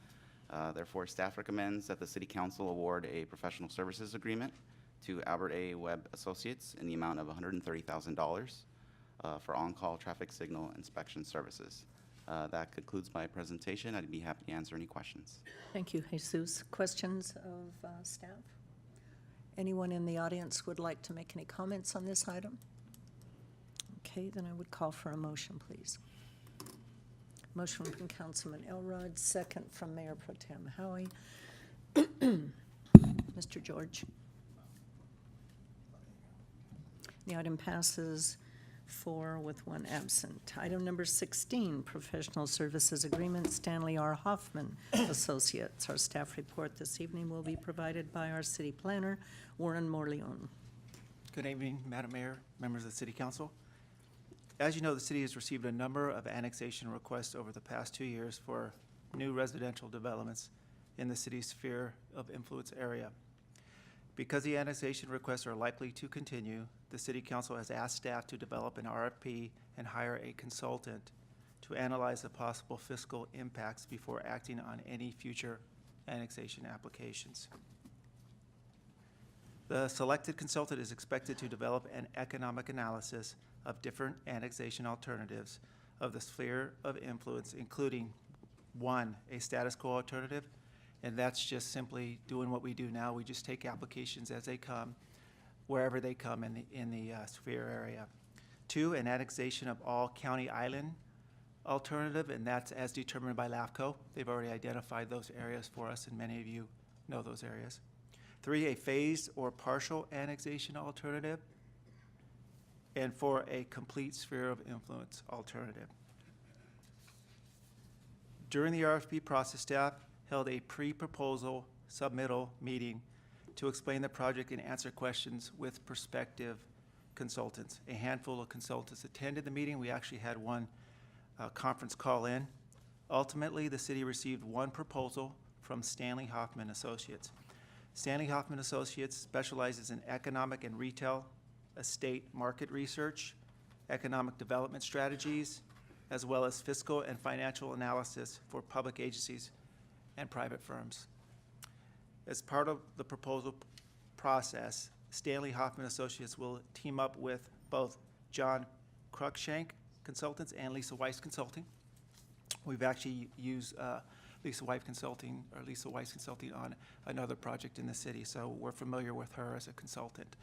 Therefore, staff recommends that the City Council award a professional services agreement to Albert A. Webb Associates in the amount of $130,000 for on-call traffic signal inspection services. That concludes my presentation. I'd be happy to answer any questions. Thank you, Jesus. Questions of staff? Anyone in the audience would like to make any comments on this item? Okay, then I would call for a motion, please. Motion from Councilman Elrod, second from Mayor Pro Tem Howie. Mr. George. The item passes 4 with 1 absent. Item number 16, professional services agreement, Stanley R. Hoffman Associates. Our staff report this evening will be provided by our city planner, Warren Morleone. Good evening, Madam Mayor, members of the City Council. As you know, the city has received a number of annexation requests over the past 2 years for new residential developments in the city's sphere of influence area. Because the annexation requests are likely to continue, the City Council has asked staff to develop an RFP and hire a consultant to analyze the possible fiscal impacts before acting on any future annexation applications. The selected consultant is expected to develop an economic analysis of different annexation alternatives of the sphere of influence, including, 1, a status quo alternative, and that's just simply doing what we do now. We just take applications as they come, wherever they come in the sphere area. 2, an annexation of all county island alternative, and that's as determined by LAFCO. They've already identified those areas for us, and many of you know those areas. 3, a phased or partial annexation alternative. And 4, a complete sphere of influence alternative. During the RFP process, staff held a pre-proposal submittal meeting to explain the project and answer questions with prospective consultants. A handful of consultants attended the meeting. We actually had one conference call in. Ultimately, the city received one proposal from Stanley Hoffman Associates. Stanley Hoffman Associates specializes in economic and retail estate market research, economic development strategies, as well as fiscal and financial analysis for public agencies and private firms. As part of the proposal process, Stanley Hoffman Associates will team up with both John Cruikshank Consultants and Lisa Weiss Consulting. We've actually used Lisa Weiss Consulting on another project in the city, so we're familiar with her as a consultant.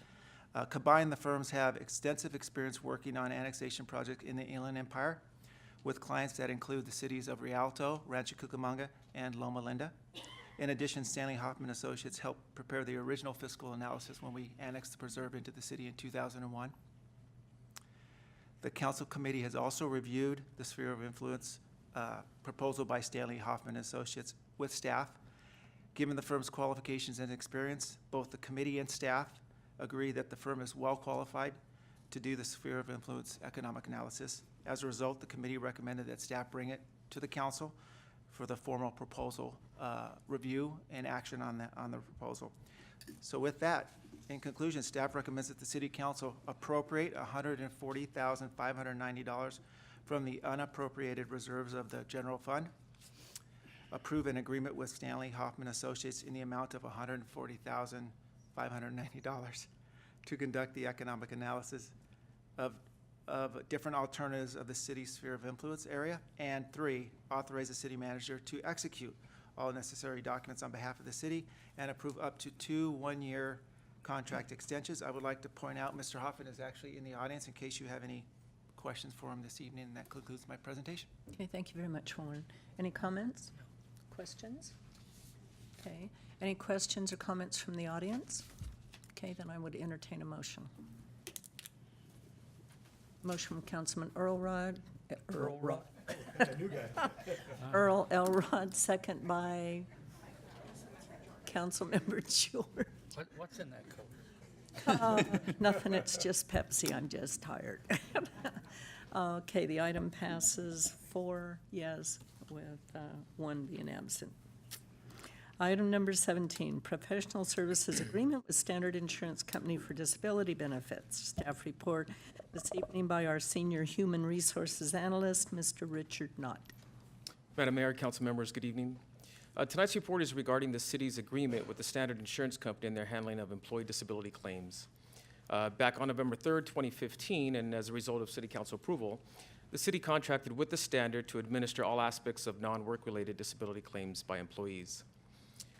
Combined, the firms have extensive experience working on annexation projects in the Inland Empire with clients that include the cities of Rialto, Rancho Cucamonga, and Loma Linda. In addition, Stanley Hoffman Associates helped prepare the original fiscal analysis when we annexed the preserve into the city in 2001. The council committee has also reviewed the sphere of influence proposal by Stanley Hoffman Associates with staff. Given the firm's qualifications and experience, both the committee and staff agree that the firm is well qualified to do the sphere of influence economic analysis. As a result, the committee recommended that staff bring it to the council for the formal proposal review and action on the proposal. So with that, in conclusion, staff recommends that the city council appropriate $140,590 from the unappropriated reserves of the general fund, approve an agreement with Stanley Hoffman Associates in the amount of $140,590 to conduct the economic analysis of different alternatives of the city's sphere of influence area, and 3, authorize the city manager to execute all necessary documents on behalf of the city and approve up to 2 one-year contract extensions. I would like to point out Mr. Hoffman is actually in the audience in case you have any questions for him this evening, and that concludes my presentation. Okay, thank you very much, Warren. Any comments? Questions? Okay. Any questions or comments from the audience? Okay, then I would entertain a motion. Motion from Councilman Earl Elrod, second by Councilmember George. What's in that coat? Nothing, it's just Pepsi, I'm just tired. Okay, the item passes 4 yes with 1 being absent. Item number 17, professional services agreement with Standard Insurance Company for disability benefits. Staff report this evening by our senior human resources analyst, Mr. Richard Knott. Madam Mayor, council members, good evening. Tonight's report is regarding the city's agreement with the Standard Insurance Company and their handling of employee disability claims. Back on November 3rd, 2015, and as a result of city council approval, the city contracted with the Standard to administer all aspects of non-work-related disability claims by employees.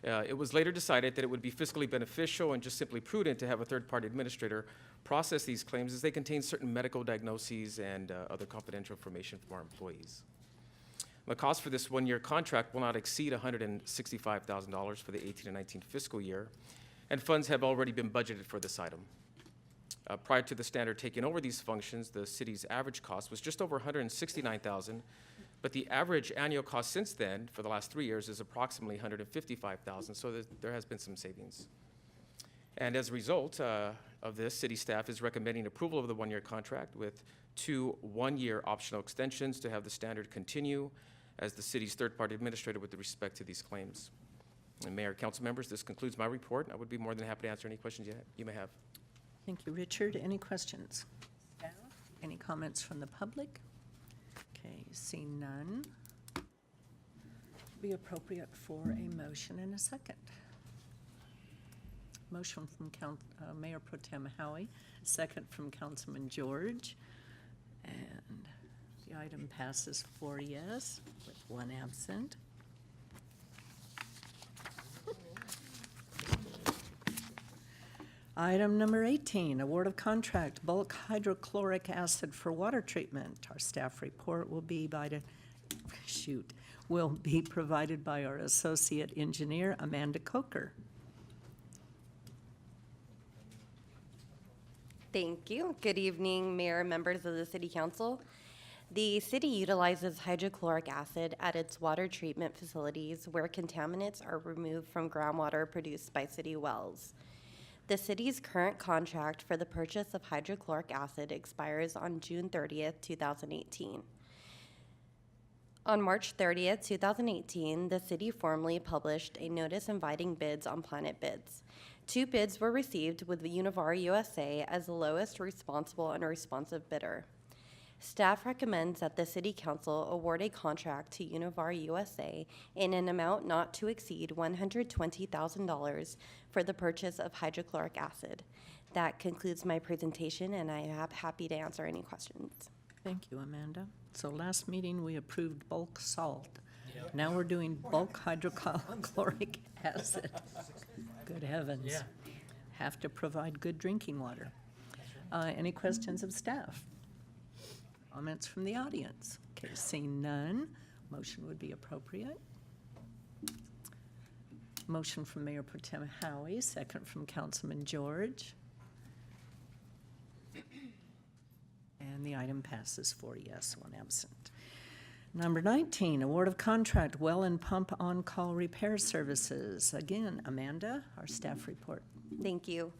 It was later decided that it would be fiscally beneficial and just simply prudent to have a third-party administrator process these claims as they contain certain medical diagnoses and other confidential information from our employees. The cost for this one-year contract will not exceed $165,000 for the 18 and 19 fiscal year, and funds have already been budgeted for this item. Prior to the Standard taking over these functions, the city's average cost was just over $169,000, but the average annual cost since then, for the last 3 years, is approximately $155,000, so there has been some savings. And as a result of this, city staff is recommending approval of the one-year contract with 2 one-year optional extensions to have the Standard continue as the city's third-party administrator with respect to these claims. And Mayor, council members, this concludes my report. I would be more than happy to answer any questions you may have. Thank you, Richard. Any questions? Staff? Any comments from the public? Okay, seeing none. Be appropriate for a motion and a second. Motion from Mayor Pro Tem Howie, second from Councilman George. And the item passes 4 yes with 1 absent. Item number 18, award of contract, bulk hydrochloric acid for water treatment. Our staff report will be provided by our associate engineer, Amanda Coker. Thank you. Good evening, Mayor and members of the City Council. The city utilizes hydrochloric acid at its water treatment facilities where contaminants are removed from groundwater produced by city wells. The city's current contract for the purchase of hydrochloric acid expires on June 30th, 2018. On March 30th, 2018, the city formally published a notice inviting bids on Planet Bids. 2 bids were received with Univar USA as the lowest responsible and responsive bidder. Staff recommends that the City Council award a contract to Univar USA in an amount not to exceed $120,000 for the purchase of hydrochloric acid. That concludes my presentation, and I am happy to answer any questions. Thank you, Amanda. So last meeting, we approved bulk salt. Now we're doing bulk hydrochloric acid. Good heavens. Yeah. Have to provide good drinking water. Any questions of staff? Comments from the audience? Okay, seeing none, motion would be appropriate. Motion from Mayor Pro Tem Howie, second from Councilman George. And the item passes 4 yes, 1 absent. Number 19, award of contract, well and pump on-call repair services. Again, Amanda, our staff report. Thank you.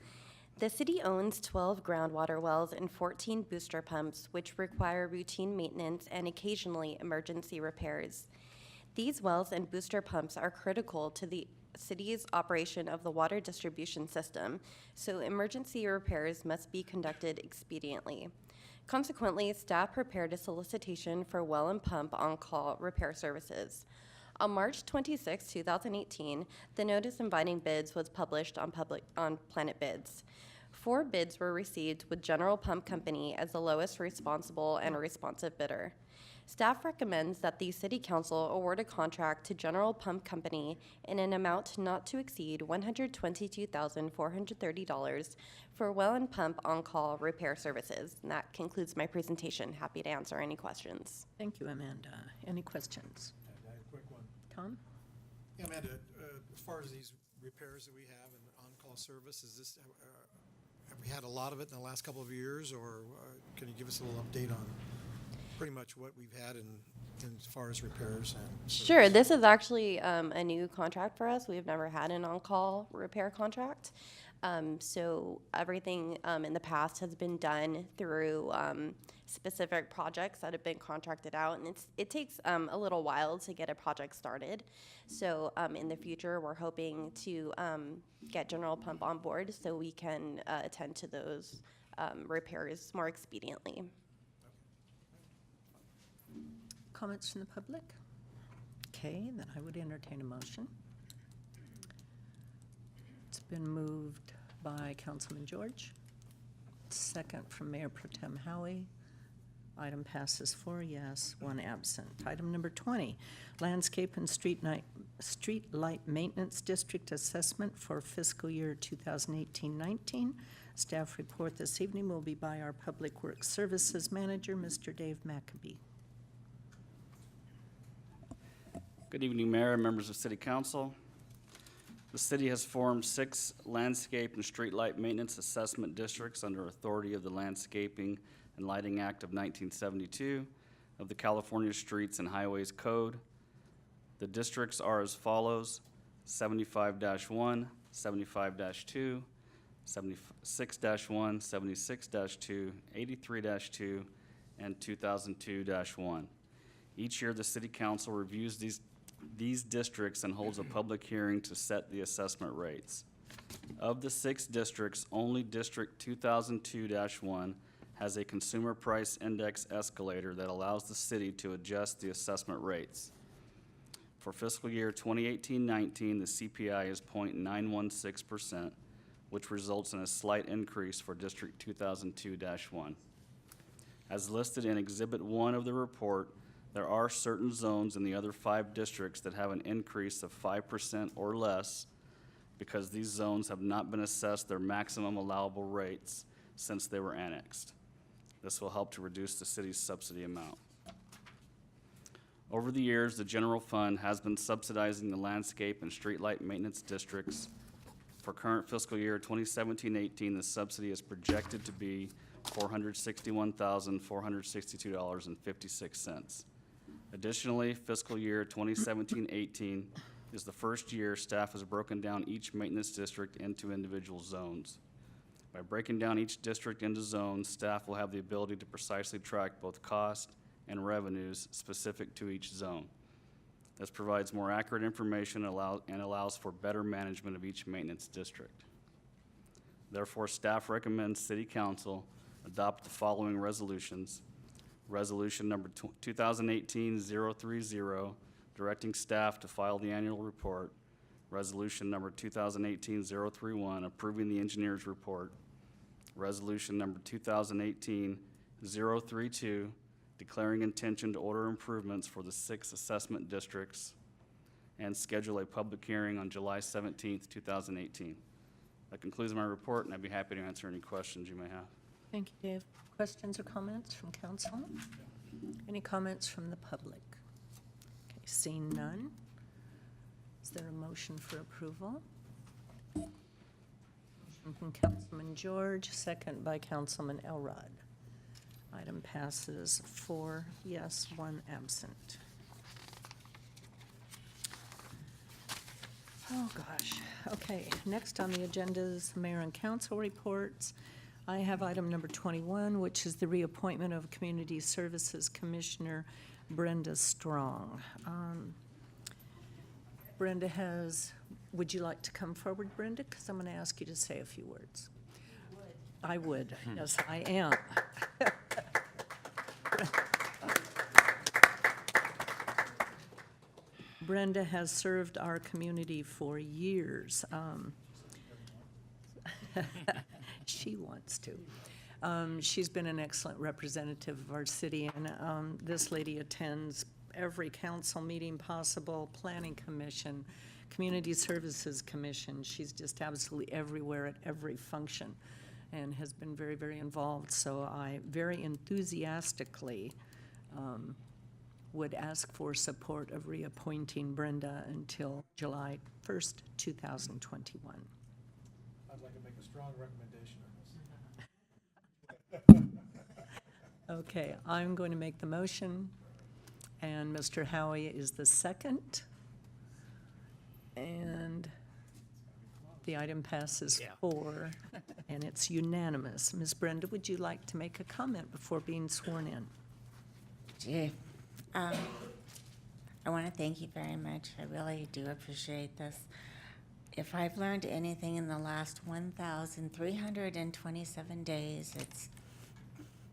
The city owns 12 groundwater wells and 14 booster pumps, which require routine maintenance and occasionally emergency repairs. These wells and booster pumps are critical to the city's operation of the water distribution system, so emergency repairs must be conducted expediently. Consequently, staff prepared a solicitation for well and pump on-call repair services. On March 26, 2018, the notice inviting bids was published on Planet Bids. 4 bids were received with General Pump Company as the lowest responsible and responsive bidder. Staff recommends that the City Council award a contract to General Pump Company in an amount not to exceed $122,430 for well and pump on-call repair services. And that concludes my presentation. Happy to answer any questions. Thank you, Amanda. Any questions? I have a quick one. Tom? Yeah, Amanda, as far as these repairs that we have and on-call service, is this, have we had a lot of it in the last couple of years, or can you give us a little update on pretty much what we've had in as far as repairs? And sure. This is actually a new contract for us. We've never had an on-call repair contract. So everything in the past has been done through specific projects that have been contracted out, and it takes a little while to get a project started. So in the future, we're hoping to get General Pump on board so we can attend to those repairs more expediently. Comments from the public? Okay, then I would entertain a motion. It's been moved by Councilman George, second from Mayor Pro Tem Howie. Item passes 4 yes, 1 absent. Item number 20, Landscape and Streetlight Maintenance District Assessment for fiscal year 2018-19. Staff report this evening will be by our Public Works Services Manager, Mr. Dave McAbee. Good evening, Mayor and members of City Council. The city has formed 6 landscape and streetlight maintenance assessment districts under authority of the Landscaping and Lighting Act of 1972 of the California Streets and Highways Code. The districts are as follows: 75-1, 75-2, 76-1, 76-2, 83-2, and 2002-1. Each year, the City Council reviews these districts and holds a public hearing to set the assessment rates. Of the 6 districts, only District 2002-1 has a consumer price index escalator that allows the city to adjust the assessment rates. For fiscal year 2018-19, the CPI is 0.916%, which results in a slight increase for District 2002-1. As listed in Exhibit 1 of the report, there are certain zones in the other 5 districts that have an increase of 5% or less because these zones have not been assessed their maximum allowable rates since they were annexed. This will help to reduce the city's subsidy amount. Over the years, the general fund has been subsidizing the landscape and streetlight maintenance districts. For current fiscal year 2017-18, the subsidy is projected to be $461,462.56. Additionally, fiscal year 2017-18 is the first year staff has broken down each maintenance district into individual zones. By breaking down each district into zones, staff will have the ability to precisely track both cost and revenues specific to each zone. This provides more accurate information and allows for better management of each maintenance district. Therefore, staff recommends City Council adopt the following resolutions. Resolution number 2018-030, directing staff to file the annual report. Resolution number 2018-031, approving the engineer's report. Resolution number 2018-032, declaring intention to order improvements for the 6 assessment districts, and schedule a public hearing on July 17th, 2018. That concludes my report, and I'd be happy to answer any questions you may have. Thank you, Dave. Questions or comments from council? Any comments from the public? Okay, seeing none. Is there a motion for approval? Motion from Councilman George, second by Councilman Elrod. Item passes 4 yes, 1 absent. Oh, gosh. Okay, next on the agenda is mayor and council reports. I have item number 21, which is the reappointment of Community Services Commissioner Brenda Strong. Brenda would you like to come forward, Brenda? Because I'm going to ask you to say a few words. I would. Yes, I am. Brenda has served our community for years. She wants to. She's been an excellent representative of our city, and this lady attends every council meeting possible, planning commission, community services commission. She's just absolutely everywhere at every function and has been very, very involved. So I very enthusiastically would ask for support of reappointing Brenda until July 1st, 2021. I'd like to make a strong recommendation on this. Okay, I'm going to make the motion, and Mr. Howie is the second. And the item passes 4, and it's unanimous. Ms. Brenda, would you like to make a comment before being sworn in? Gee, I want to thank you very much. I really do appreciate this. If I've learned anything in the last 1,327 days, it's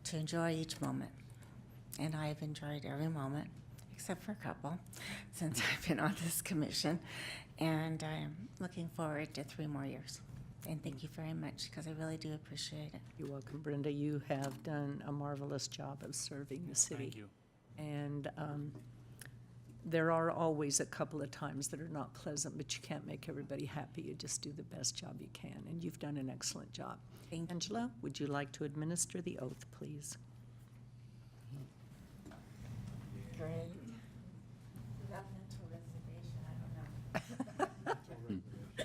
to enjoy each moment. And I've enjoyed every moment, except for a couple, since I've been on this commission. And I'm looking forward to 3 more years. And thank you very much, because I really do appreciate it. You're welcome, Brenda. You have done a marvelous job of serving the city. Thank you. And there are always a couple of times that are not pleasant, but you can't make everybody happy. You just do the best job you can, and you've done an excellent job. Thank you. Angela, would you like to administer the oath, please? Great.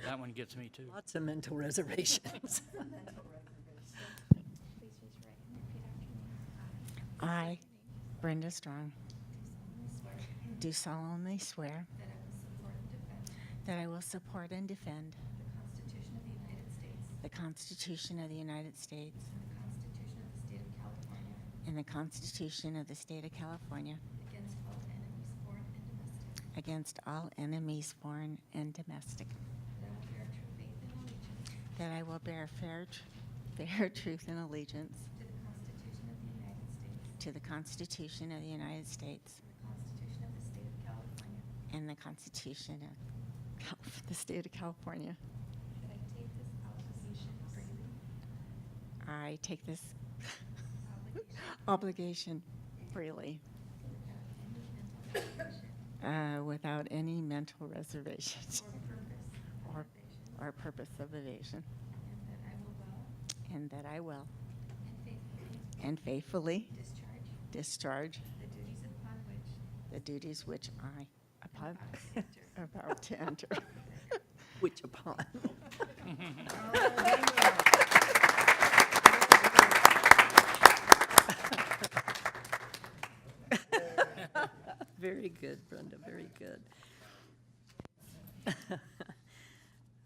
That one gets me too. Lots of mental reservations. I, Brenda Strong, do solemnly swear that I will support and defend the Constitution of the United States and the Constitution of the State of California against all enemies, foreign and domestic. That I will bear fair truth and allegiance to the Constitution of the United States and the Constitution of the State of California. I take this obligation freely without any mental reservations or purpose of evasion. And that I will and faithfully discharge the duties which I about to enter. Which upon. Very good, Brenda, very good.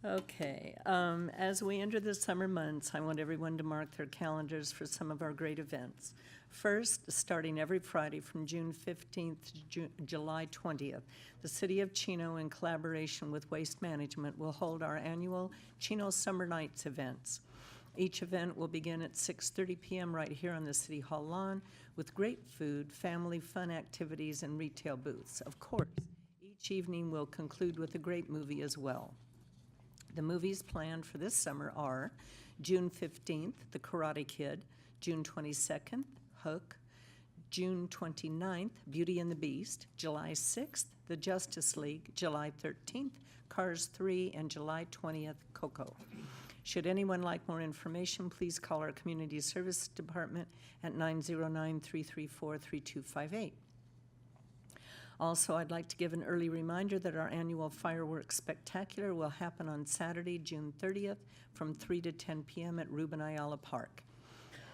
Okay, as we enter the summer months, I want everyone to mark their calendars for some of our great events. First, starting every Friday from June 15th to July 20th, the City of Chino, in collaboration with Waste Management, will hold our annual Chino Summer Nights events. Each event will begin at 6:30 p.m. right here on the City Hall lawn with great food, family fun activities, and retail booths. Of course, each evening will conclude with a great movie as well. The movies planned for this summer are June 15th, The Karate Kid, June 22nd, Hook, June 29th, Beauty and the Beast, July 6th, The Justice League, July 13th, Cars 3, and July 20th, Coco. Should anyone like more information, please call our Community Services Department at 909-334-3258. Also, I'd like to give an early reminder that our annual fireworks spectacular will happen on Saturday, June 30th from 3 to 10 p.m. at Ruben Ayala Park.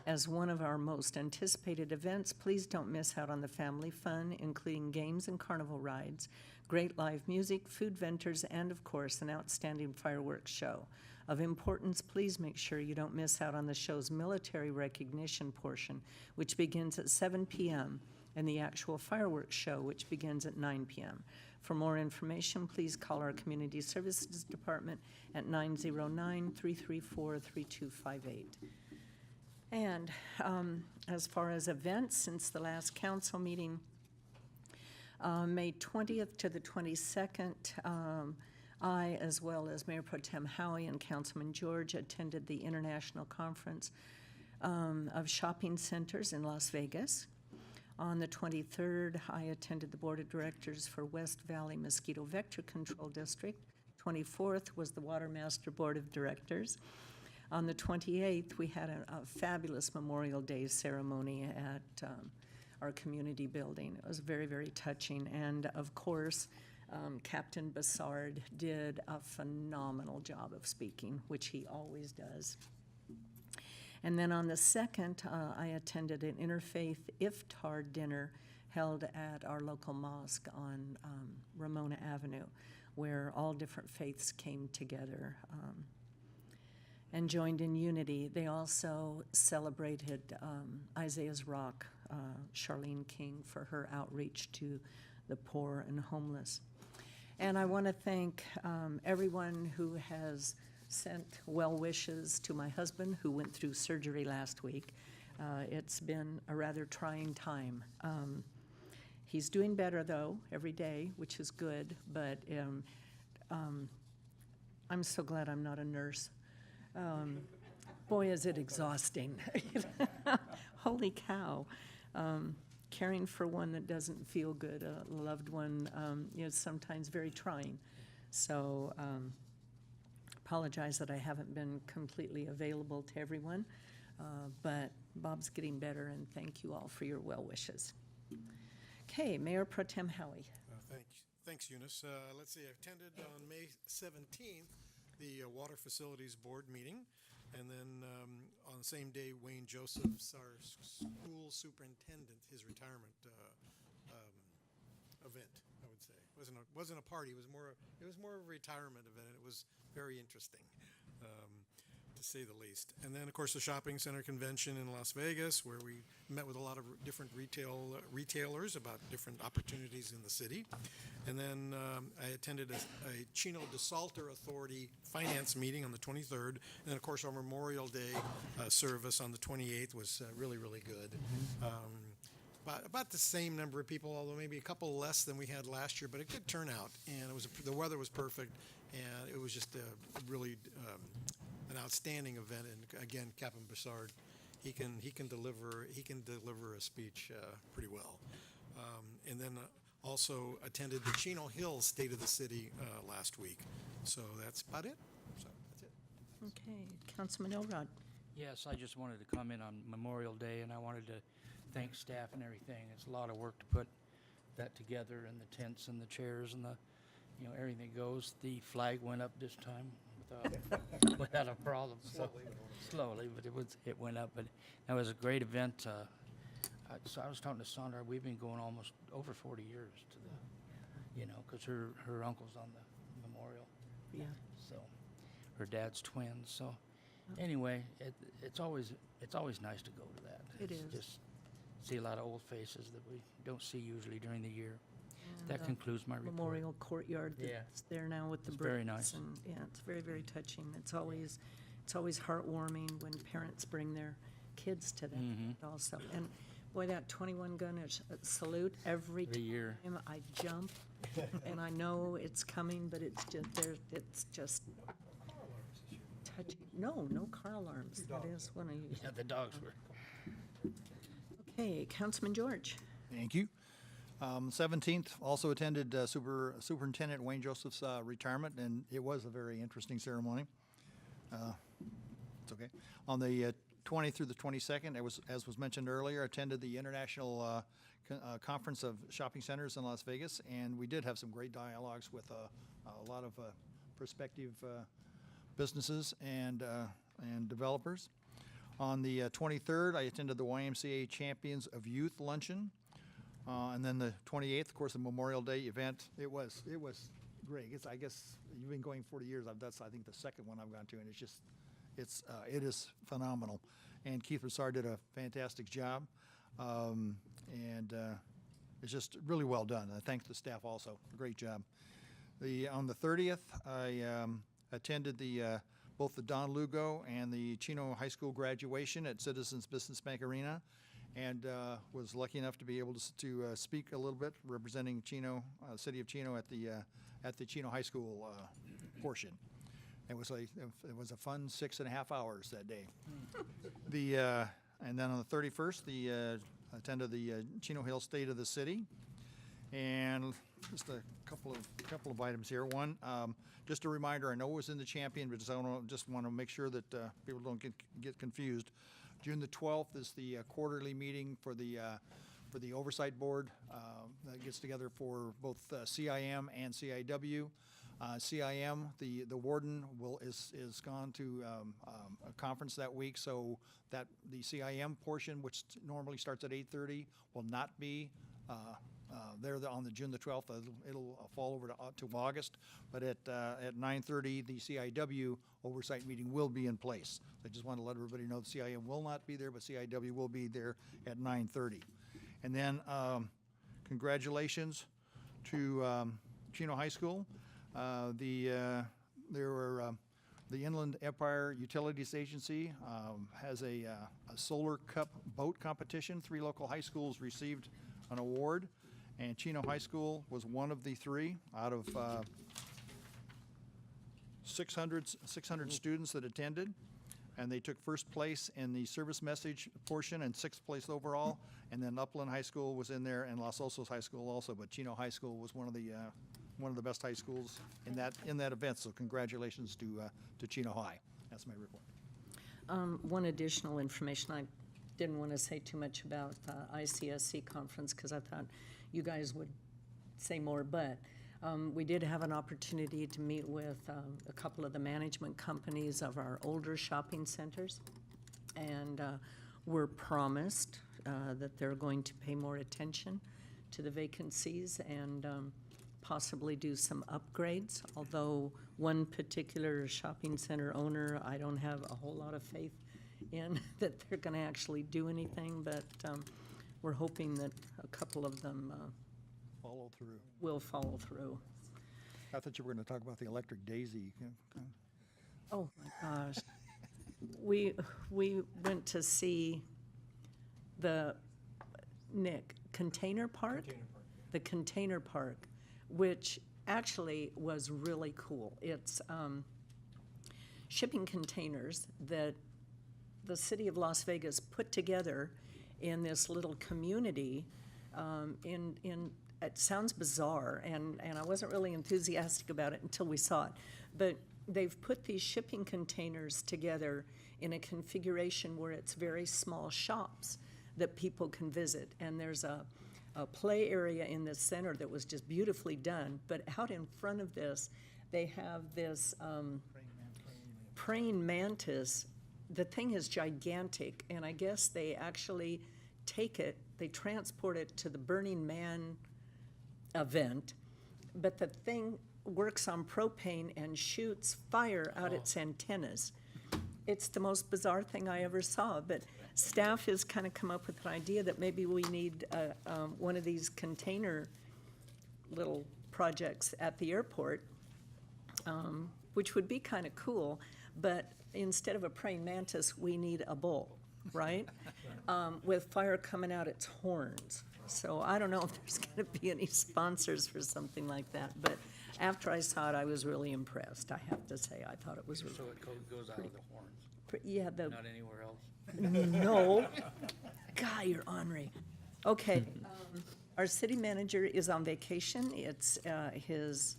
As one of our most anticipated events, please don't miss out on the family fun, including games and carnival rides, great live music, food vendors, and of course, an outstanding fireworks show. Of importance, please make sure you don't miss out on the show's military recognition portion, which begins at 7 p.m., and the actual fireworks show, which begins at 9 p.m. For more information, please call our Community Services Department at 909-334-3258. And as far as events, since the last council meeting, May 20th to the 22nd, I, as well as Mayor Pro Tem Howie and Councilman George, attended the International Conference of Shopping Centers in Las Vegas. On the 23rd, I attended the Board of Directors for West Valley Mosquito Vector Control District. 24th was the Water Master Board of Directors. On the 28th, we had a fabulous Memorial Day ceremony at our community building. It was very, very touching. And of course, Captain Bassard did a phenomenal job of speaking, which he always does. And then on the 2nd, I attended an interfaith iftar dinner held at our local mosque on Ramona Avenue, where all different faiths came together and joined in unity. They also celebrated Isaiah's Rock, Charlene King, for her outreach to the poor and homeless. And I want to thank everyone who has sent well wishes to my husband, who went through surgery last week. It's been a rather trying time. He's doing better, though, every day, which is good, but I'm so glad I'm not a nurse. Boy, is it exhausting. Holy cow. Caring for one that doesn't feel good, a loved one, is sometimes very trying. So apologize that I haven't been completely available to everyone, but Bob's getting better, and thank you all for your well wishes. Okay, Mayor Pro Tem Howie. Thanks, Eunice. Let's see, I attended on May 17th the Water Facilities Board meeting, and then on the same day, Wayne Joseph's, our school superintendent, his retirement event, I would say. It wasn't a party. It was more of a retirement event. It was very interesting to say the least. And then, of course, the shopping center convention in Las Vegas, where we met with a lot of different retailers about different opportunities in the city. And then I attended a Chino DeSalter Authority finance meeting on the 23rd. And then, of course, our Memorial Day service on the 28th was really, really good. About the same number of people, although maybe a couple less than we had last year, but a good turnout. And it was the weather was perfect, and it was just a really an outstanding event. And again, Captain Bessard, he can deliver a speech pretty well. And then also attended the Chino Hills State of the City last week. So that's about it. So that's it. Okay, Councilman Elrod. Yes, I just wanted to comment on Memorial Day, and I wanted to thank staff and everything. It's a lot of work to put that together, and the tents and the chairs and the, everything goes. The flag went up this time without a problem. Slowly, but it went up. But that was a great event. So I was talking to Sandra. We've been going almost over 40 years to the, because her uncle's on the memorial. Yeah. So her dad's twins. So anyway, it's always nice to go to that. It It's is. Just see a lot of old faces that we don't see usually during the year. And, That concludes my report. Memorial Courtyard Yeah. that's there now with the It's very bricks, nice. and yeah, it's very, very touching. It's always heartwarming when parents bring their kids to that Mhm. also. And boy, that 21 gun salute every Every year. time I jump, and I know it's coming, but it's just touching. No car alarms. That is one of you. Yeah, the dogs were. Okay, Councilman George. Thank you. 17th, also attended Superintendent Wayne Joseph's retirement, and it was a very interesting ceremony. It's okay. On the 20th through the 22nd, as was mentioned earlier, attended the International Conference of Shopping Centers in Las Vegas, and we did have some great dialogues with a lot of prospective businesses and developers. On the 23rd, I attended the YMCA Champions of Youth Luncheon. And then the 28th, of course, the Memorial Day event. It was great. I guess you've been going 40 years. That's, I think, the second one I've gone to, and it is phenomenal. And Keith Broussard did a fantastic job. And it's just really well done. I thank the staff also. Great job. On the 30th, I attended both the Don Lugo and the Chino High School graduation at Citizens Business Bank Arena, and was lucky enough to be able to speak a little bit representing Chino, city of Chino at the Chino High School portion. It was a fun 6.5 hours that day. And then on the 31st, attended the Chino Hills State of the City, and just a couple of items here. One, just a reminder. I know it was in the Champion, but just want to make sure that people don't get confused. June the 12th is the quarterly meeting for the Oversight Board that gets together for both CIM and CIW. CIM, the warden is gone to a conference that week, so that the CIM portion, which normally starts at 8:30, will not be there on the June the 12th. It'll fall over to August, but at 9:30, the CIW oversight meeting will be in place. So I just want to let everybody know the CIM will not be there, but CIW will be there at 9:30. And then congratulations to Chino High School. The Inland Empire Utilities Agency has a Solar Cup boat competition. 3 local high schools received an award, and Chino High School was one of the 3 out of 600 students that attended, and they took first place in the service message portion and 6th place overall. And then Upland High School was in there, and Los Osos High School also, but Chino High School was one of the best high schools in that event. So congratulations to Chino High. That's my report. One additional information. I didn't want to say too much about the ICSC conference because I thought you guys would say more, but we did have an opportunity to meet with a couple of the management companies of our older shopping centers, and we're promised that they're going to pay more attention to the vacancies, and possibly do some upgrades, although one particular shopping center owner, I don't have a whole lot of faith in that they're going to actually do anything, but we're hoping that a couple of them Follow through. will follow through. I thought you were going to talk about the electric daisy. Oh, my gosh. We went to see the, Nick, Container Park? The Container Park, which actually was really cool. It's shipping containers that the city of Las Vegas put together in this little community. It sounds bizarre, and I wasn't really enthusiastic about it until we saw it. But they've put these shipping containers together in a configuration where it's very small shops that people can visit. And there's a play area in the center that was just beautifully done. But out in front of this, they have this praying mantis. The thing is gigantic, and I guess they actually take it, they transport it to the Burning Man event, but the thing works on propane and shoots fire out its antennas. It's the most bizarre thing I ever saw, but staff has kind of come up with an idea that maybe we need one of these container little projects at the airport, which would be kind of cool, but instead of a praying mantis, we need a bull, right? With fire coming out its horns. So I don't know if there's going to be any sponsors for something like that, but after I saw it, I was really impressed. I have to say, I thought it was really. So it goes out of the horns, Yeah, not anywhere else? no. God, you're ornery. Okay, our city manager is on vacation. It's his,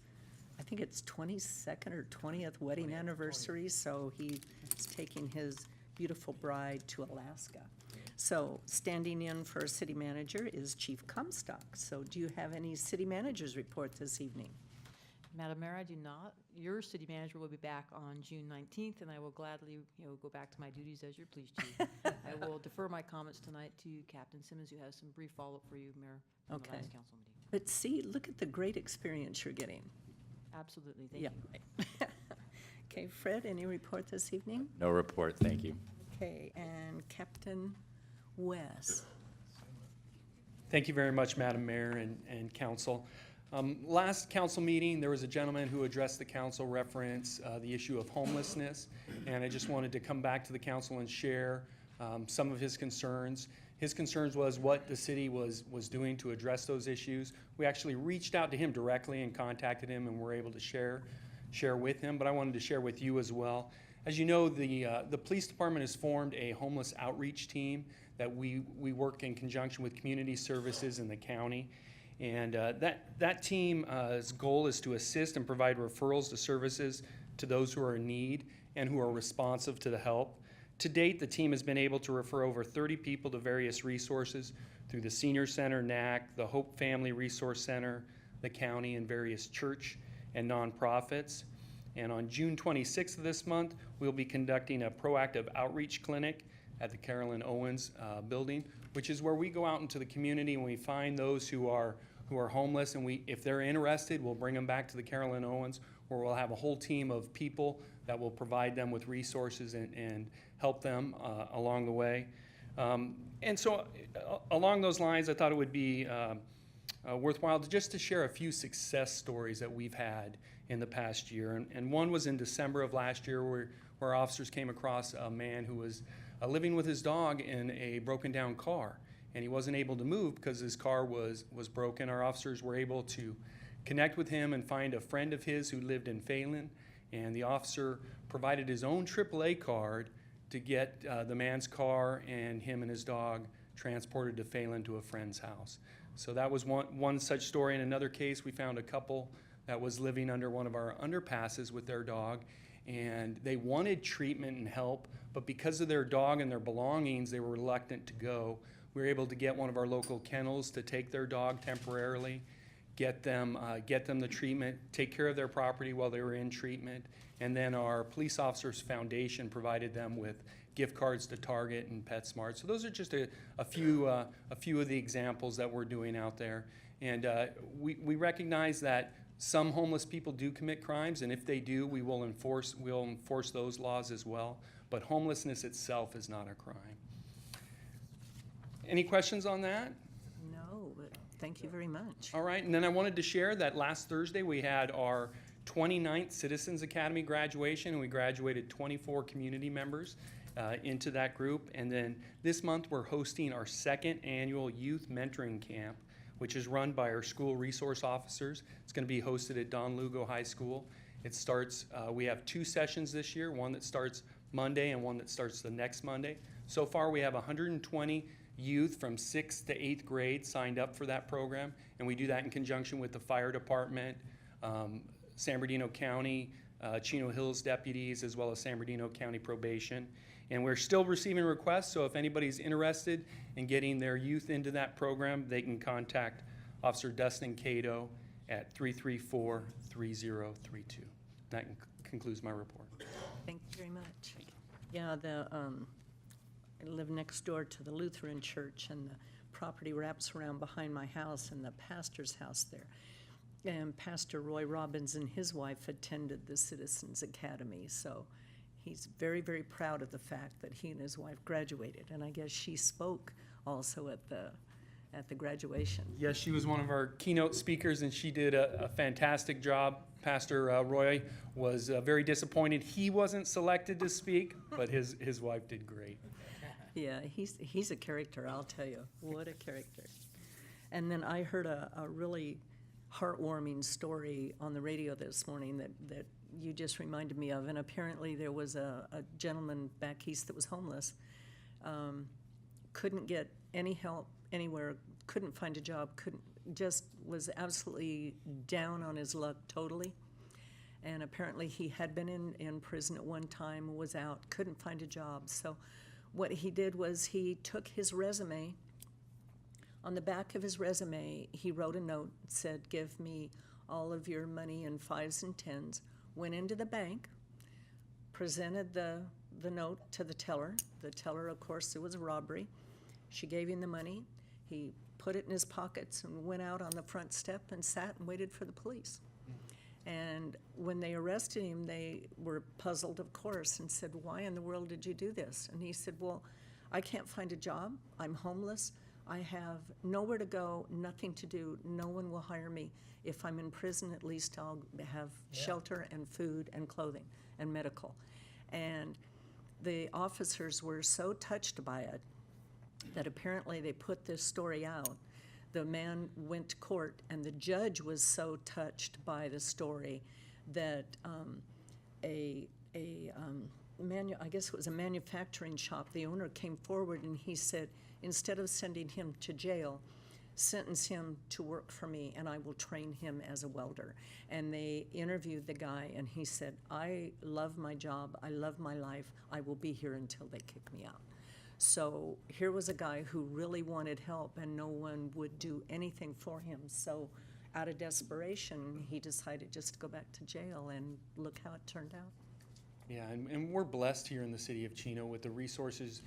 I think it's 22nd or 20th wedding anniversary, so he's taking his beautiful bride to Alaska. So standing in for our city manager is Chief Comstock. So do you have any city managers report this evening? Madam Mayor, I do not. Your city manager will be back on June 19th, and I will gladly, go back to my duties as your police chief. I will defer my comments tonight to Captain Simmons, who has some brief follow-up for you, Mayor, from the Okay. last council meeting. But see, look at the great experience you're getting. Absolutely, thank you. Yeah. Okay, Fred, any report this evening? No report, thank you. Okay, and Captain West. Thank you very much, Madam Mayor and council. Last council meeting, there was a gentleman who addressed the council reference the issue of homelessness, and I just wanted to come back to the council and share some of his concerns. His concerns was what the city was doing to address those issues. We actually reached out to him directly and contacted him, and were able to share with him, but I wanted to share with you as well. As you know, the police department has formed a homeless outreach team that we work in conjunction with community services in the county. And that team's goal is to assist and provide referrals to services to those who are in need and who are responsive to the help. To date, the team has been able to refer over 30 people to various resources through the Senior Center, NAC, the Hope Family Resource Center, the county, and various church and nonprofits. And on June 26th of this month, we'll be conducting a proactive outreach clinic at the Carolyn Owens building, which is where we go out into the community and we find those who are homeless, and if they're interested, we'll bring them back to the Carolyn Owens, where we'll have a whole team of people that will provide them with resources and help them along the way. And so along those lines, I thought it would be worthwhile just to share a few success stories that we've had in the past year. And one was in December of last year where officers came across a man who was living with his dog in a broken down car. And he wasn't able to move because his car was broken. Our officers were able to connect with him and find a friend of his who lived in Phelan. And the officer provided his own AAA card to get the man's car and him and his dog transported to Phelan to a friend's house. So that was one such story. In another case, we found a couple that was living under one of our underpasses with their dog, and they wanted treatment and help, but because of their dog and their belongings, they were reluctant to go. We were able to get one of our local kennels to take their dog temporarily, get them the treatment, take care of their property while they were in treatment, and then our police officers foundation provided them with gift cards to Target and PetSmart. So those are just a few of the examples that we're doing out there. And we recognize that some homeless people do commit crimes, and if they do, we'll enforce those laws as well. But homelessness itself is not a crime. Any questions on that? No, but thank you very much. All right, and then I wanted to share that last Thursday we had our 29th Citizens Academy graduation, and we graduated 24 community members into that group. And then this month we're hosting our second annual youth mentoring camp, which is run by our school resource officers. It's going to be hosted at Don Lugo High School. It starts, we have 2 sessions this year, one that starts Monday and one that starts the next Monday. So far we have 120 youth from 6th to 8th grade signed up for that program, and we do that in conjunction with the fire department, San Bernardino County, Chino Hills deputies, as well as San Bernardino County probation. And we're still receiving requests, so if anybody's interested in getting their youth into that program, they can contact Officer Dustin Cato at 334-3032. That concludes my report. Thank you very much. Yeah, I live next door to the Lutheran church, and the property wraps around behind my house and the pastor's house there. And Pastor Roy Robbins and his wife attended the Citizens Academy, so he's very, very proud of the fact that he and his wife graduated. And I guess she spoke also at the graduation. Yes, she was one of our keynote speakers, and she did a fantastic job. Pastor Roy was very disappointed he wasn't selected to speak, but his wife did great. Yeah, he's a character, I'll tell you. What a character. And then I heard a really heartwarming story on the radio this morning that you just reminded me of. And apparently there was a gentleman back east that was homeless, couldn't get any help anywhere, couldn't find a job, just was absolutely down on his luck totally. And apparently he had been in prison at one time, was out, couldn't find a job. So what he did was he took his resume. On the back of his resume, he wrote a note, said, "Give me all of your money in 5s and 10s, went into the bank, presented the note to the teller. The teller, of course, it was a robbery. She gave him the money. He put it in his pockets and went out on the front step and sat and waited for the police. And when they arrested him, they were puzzled, of course, and said, "Why in the world did you do this?" And he said, "Well, I can't find a job. I'm homeless. I have nowhere to go, nothing to do. No one will hire me. If I'm in prison, at least I'll have shelter and food and clothing and medical." And the officers were so touched by it that apparently they put this story out. The man went to court, and the judge was so touched by the story that I guess it was a manufacturing shop, the owner came forward and he said, "Instead of sending him to jail, sentence him to work for me and I will train him as a welder." And they interviewed the guy and he said, "I love my job, I love my life, I will be here until they kick me out." So here was a guy who really wanted help and no one would do anything for him. So out of desperation, he decided just to go back to jail, and look how it turned out. Yeah, and we're blessed here in the city of Chino with the resources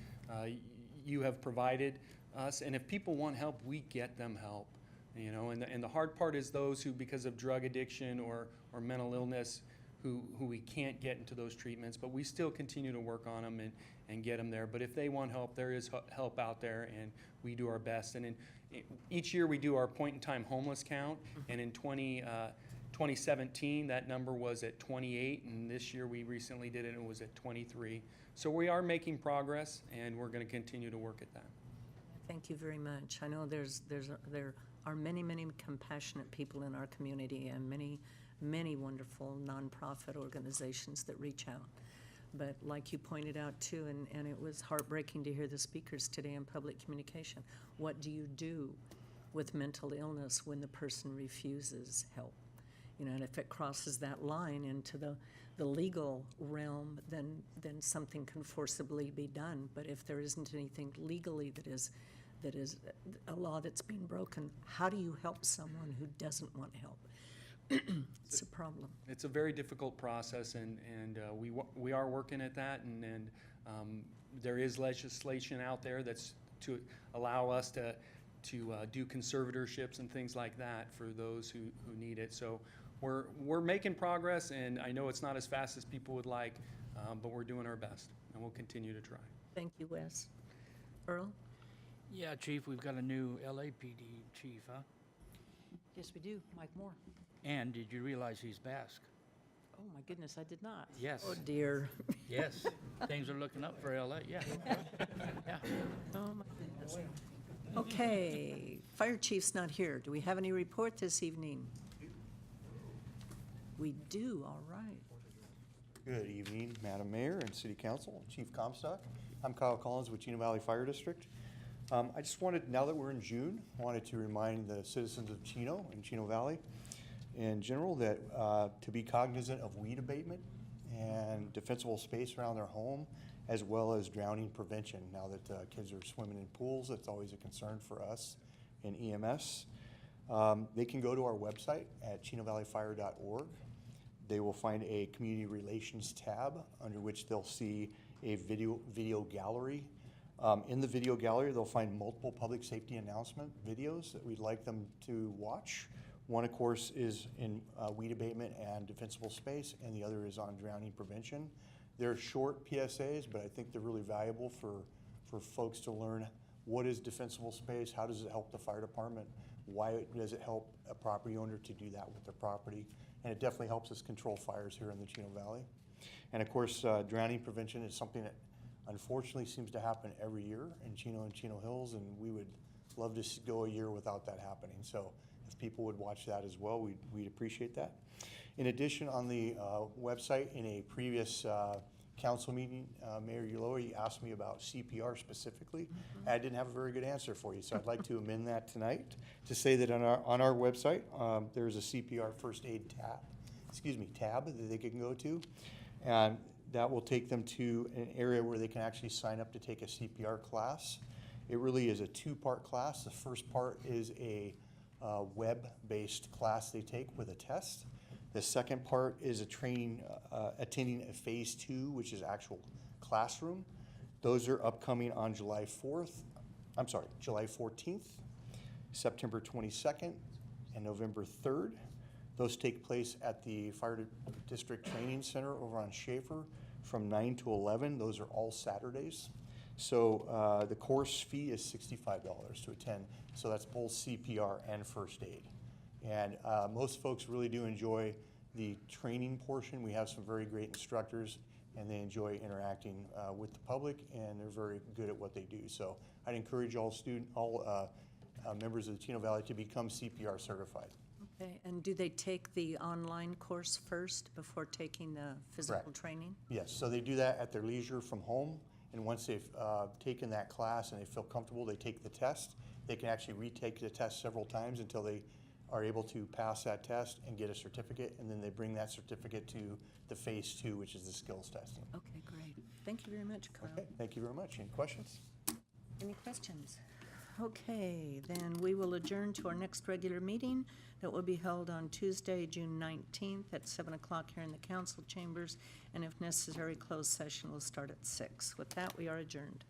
you have provided us. And if people want help, we get them help. You know, and the hard part is those who, because of drug addiction or mental illness, who we can't get into those treatments, but we still continue to work on them and get them there. But if they want help, there is help out there, and we do our best. And each year we do our point-in-time homeless count, and in 2017, that number was at 28, and this year we recently did it, and it was at 23. So we are making progress, and we're going to continue to work at that. Thank you very much. I know there are many, many compassionate people in our community, and many wonderful nonprofit organizations that reach out. But like you pointed out too, and it was heartbreaking to hear the speakers today in public communication, what do you do with mental illness when the person refuses help? You know, and if it crosses that line into the legal realm, then something can forcibly be done. But if there isn't anything legally that is a law that's being broken, how do you help someone who doesn't want help? It's a problem. It's a very difficult process, and we are working at that, and There is legislation out there that's to allow us to do conservatorships and things like that for those who need it. So we're making progress, and I know it's not as fast as people would like, but we're doing our best, and we'll continue to try. Thank you, Wes. Earl? Yeah, Chief, we've got a new LAPD chief, huh? Yes, we do. Mike Moore. And did you realize he's Basque? Oh, my goodness, I did not. Yes. Oh, dear. Yes. Things are looking up for LA, yeah. Yeah. Oh, my goodness. Okay, fire chief's not here. Do we have any report this evening? We do, all right. Good evening, Madam Mayor and City Council, and Chief Comstock. I'm Kyle Collins with Chino Valley Fire District. I just wanted, now that we're in June, wanted to remind the citizens of Chino and Chino Valley in general that to be cognizant of weed abatement and defensible space around their home, as well as drowning prevention. Now that kids are swimming in pools, that's always a concern for us in EMS. They can go to our website at chinovalleyfire.org. They will find a community relations tab under which they'll see a video gallery. In the video gallery, they'll find multiple public safety announcement videos that we'd like them to watch. One, of course, is in weed abatement and defensible space, and the other is on drowning prevention. They're short PSAs, but I think they're really valuable for folks to learn what is defensible space, how does it help the fire department, why does it help a property owner to do that with their property, and it definitely helps us control fires here in the Chino Valley. And of course, drowning prevention is something that unfortunately seems to happen every year in Chino and Chino Hills, and we would love to go a year without that happening. So if people would watch that as well, we'd appreciate that. In addition, on the website, in a previous council meeting, Mayor Uloa asked me about CPR specifically. I didn't have a very good answer for you, so I'd like to amend that tonight to say that on our website, there's a CPR first aid tab that they can go to, and that will take them to an area where they can actually sign up to take a CPR class. It really is a two-part class. The first part is a web-based class they take with a test. The second part is a training, attending a phase 2, which is actual classroom. Those are upcoming on July 14th, September 22nd, and November 3rd. Those take place at the Fire District Training Center over on Schaefer from 9 to 11. Those are all Saturdays. So the course fee is $65 to attend. So that's both CPR and first aid. And most folks really do enjoy the training portion. We have some very great instructors, and they enjoy interacting with the public, and they're very good at what they do. So I'd encourage all members of the Chino Valley to become CPR certified. Okay, and do they take the online course first before taking the physical Correct. training? Yes, so they do that at their leisure from home, and once they've taken that class and they feel comfortable, they take the test. They can actually retake the test several times until they are able to pass that test and get a certificate, and then they bring that certificate to the phase 2, which is the skills testing. Okay, great. Thank you very much, Kyle. Okay, thank you very much. Any questions? Any questions? Okay, then we will adjourn to our next regular meeting that will be held on Tuesday, June 19th at 7 o'clock here in the council chambers, and if necessary, closed session will start at 6. With that, we are adjourned.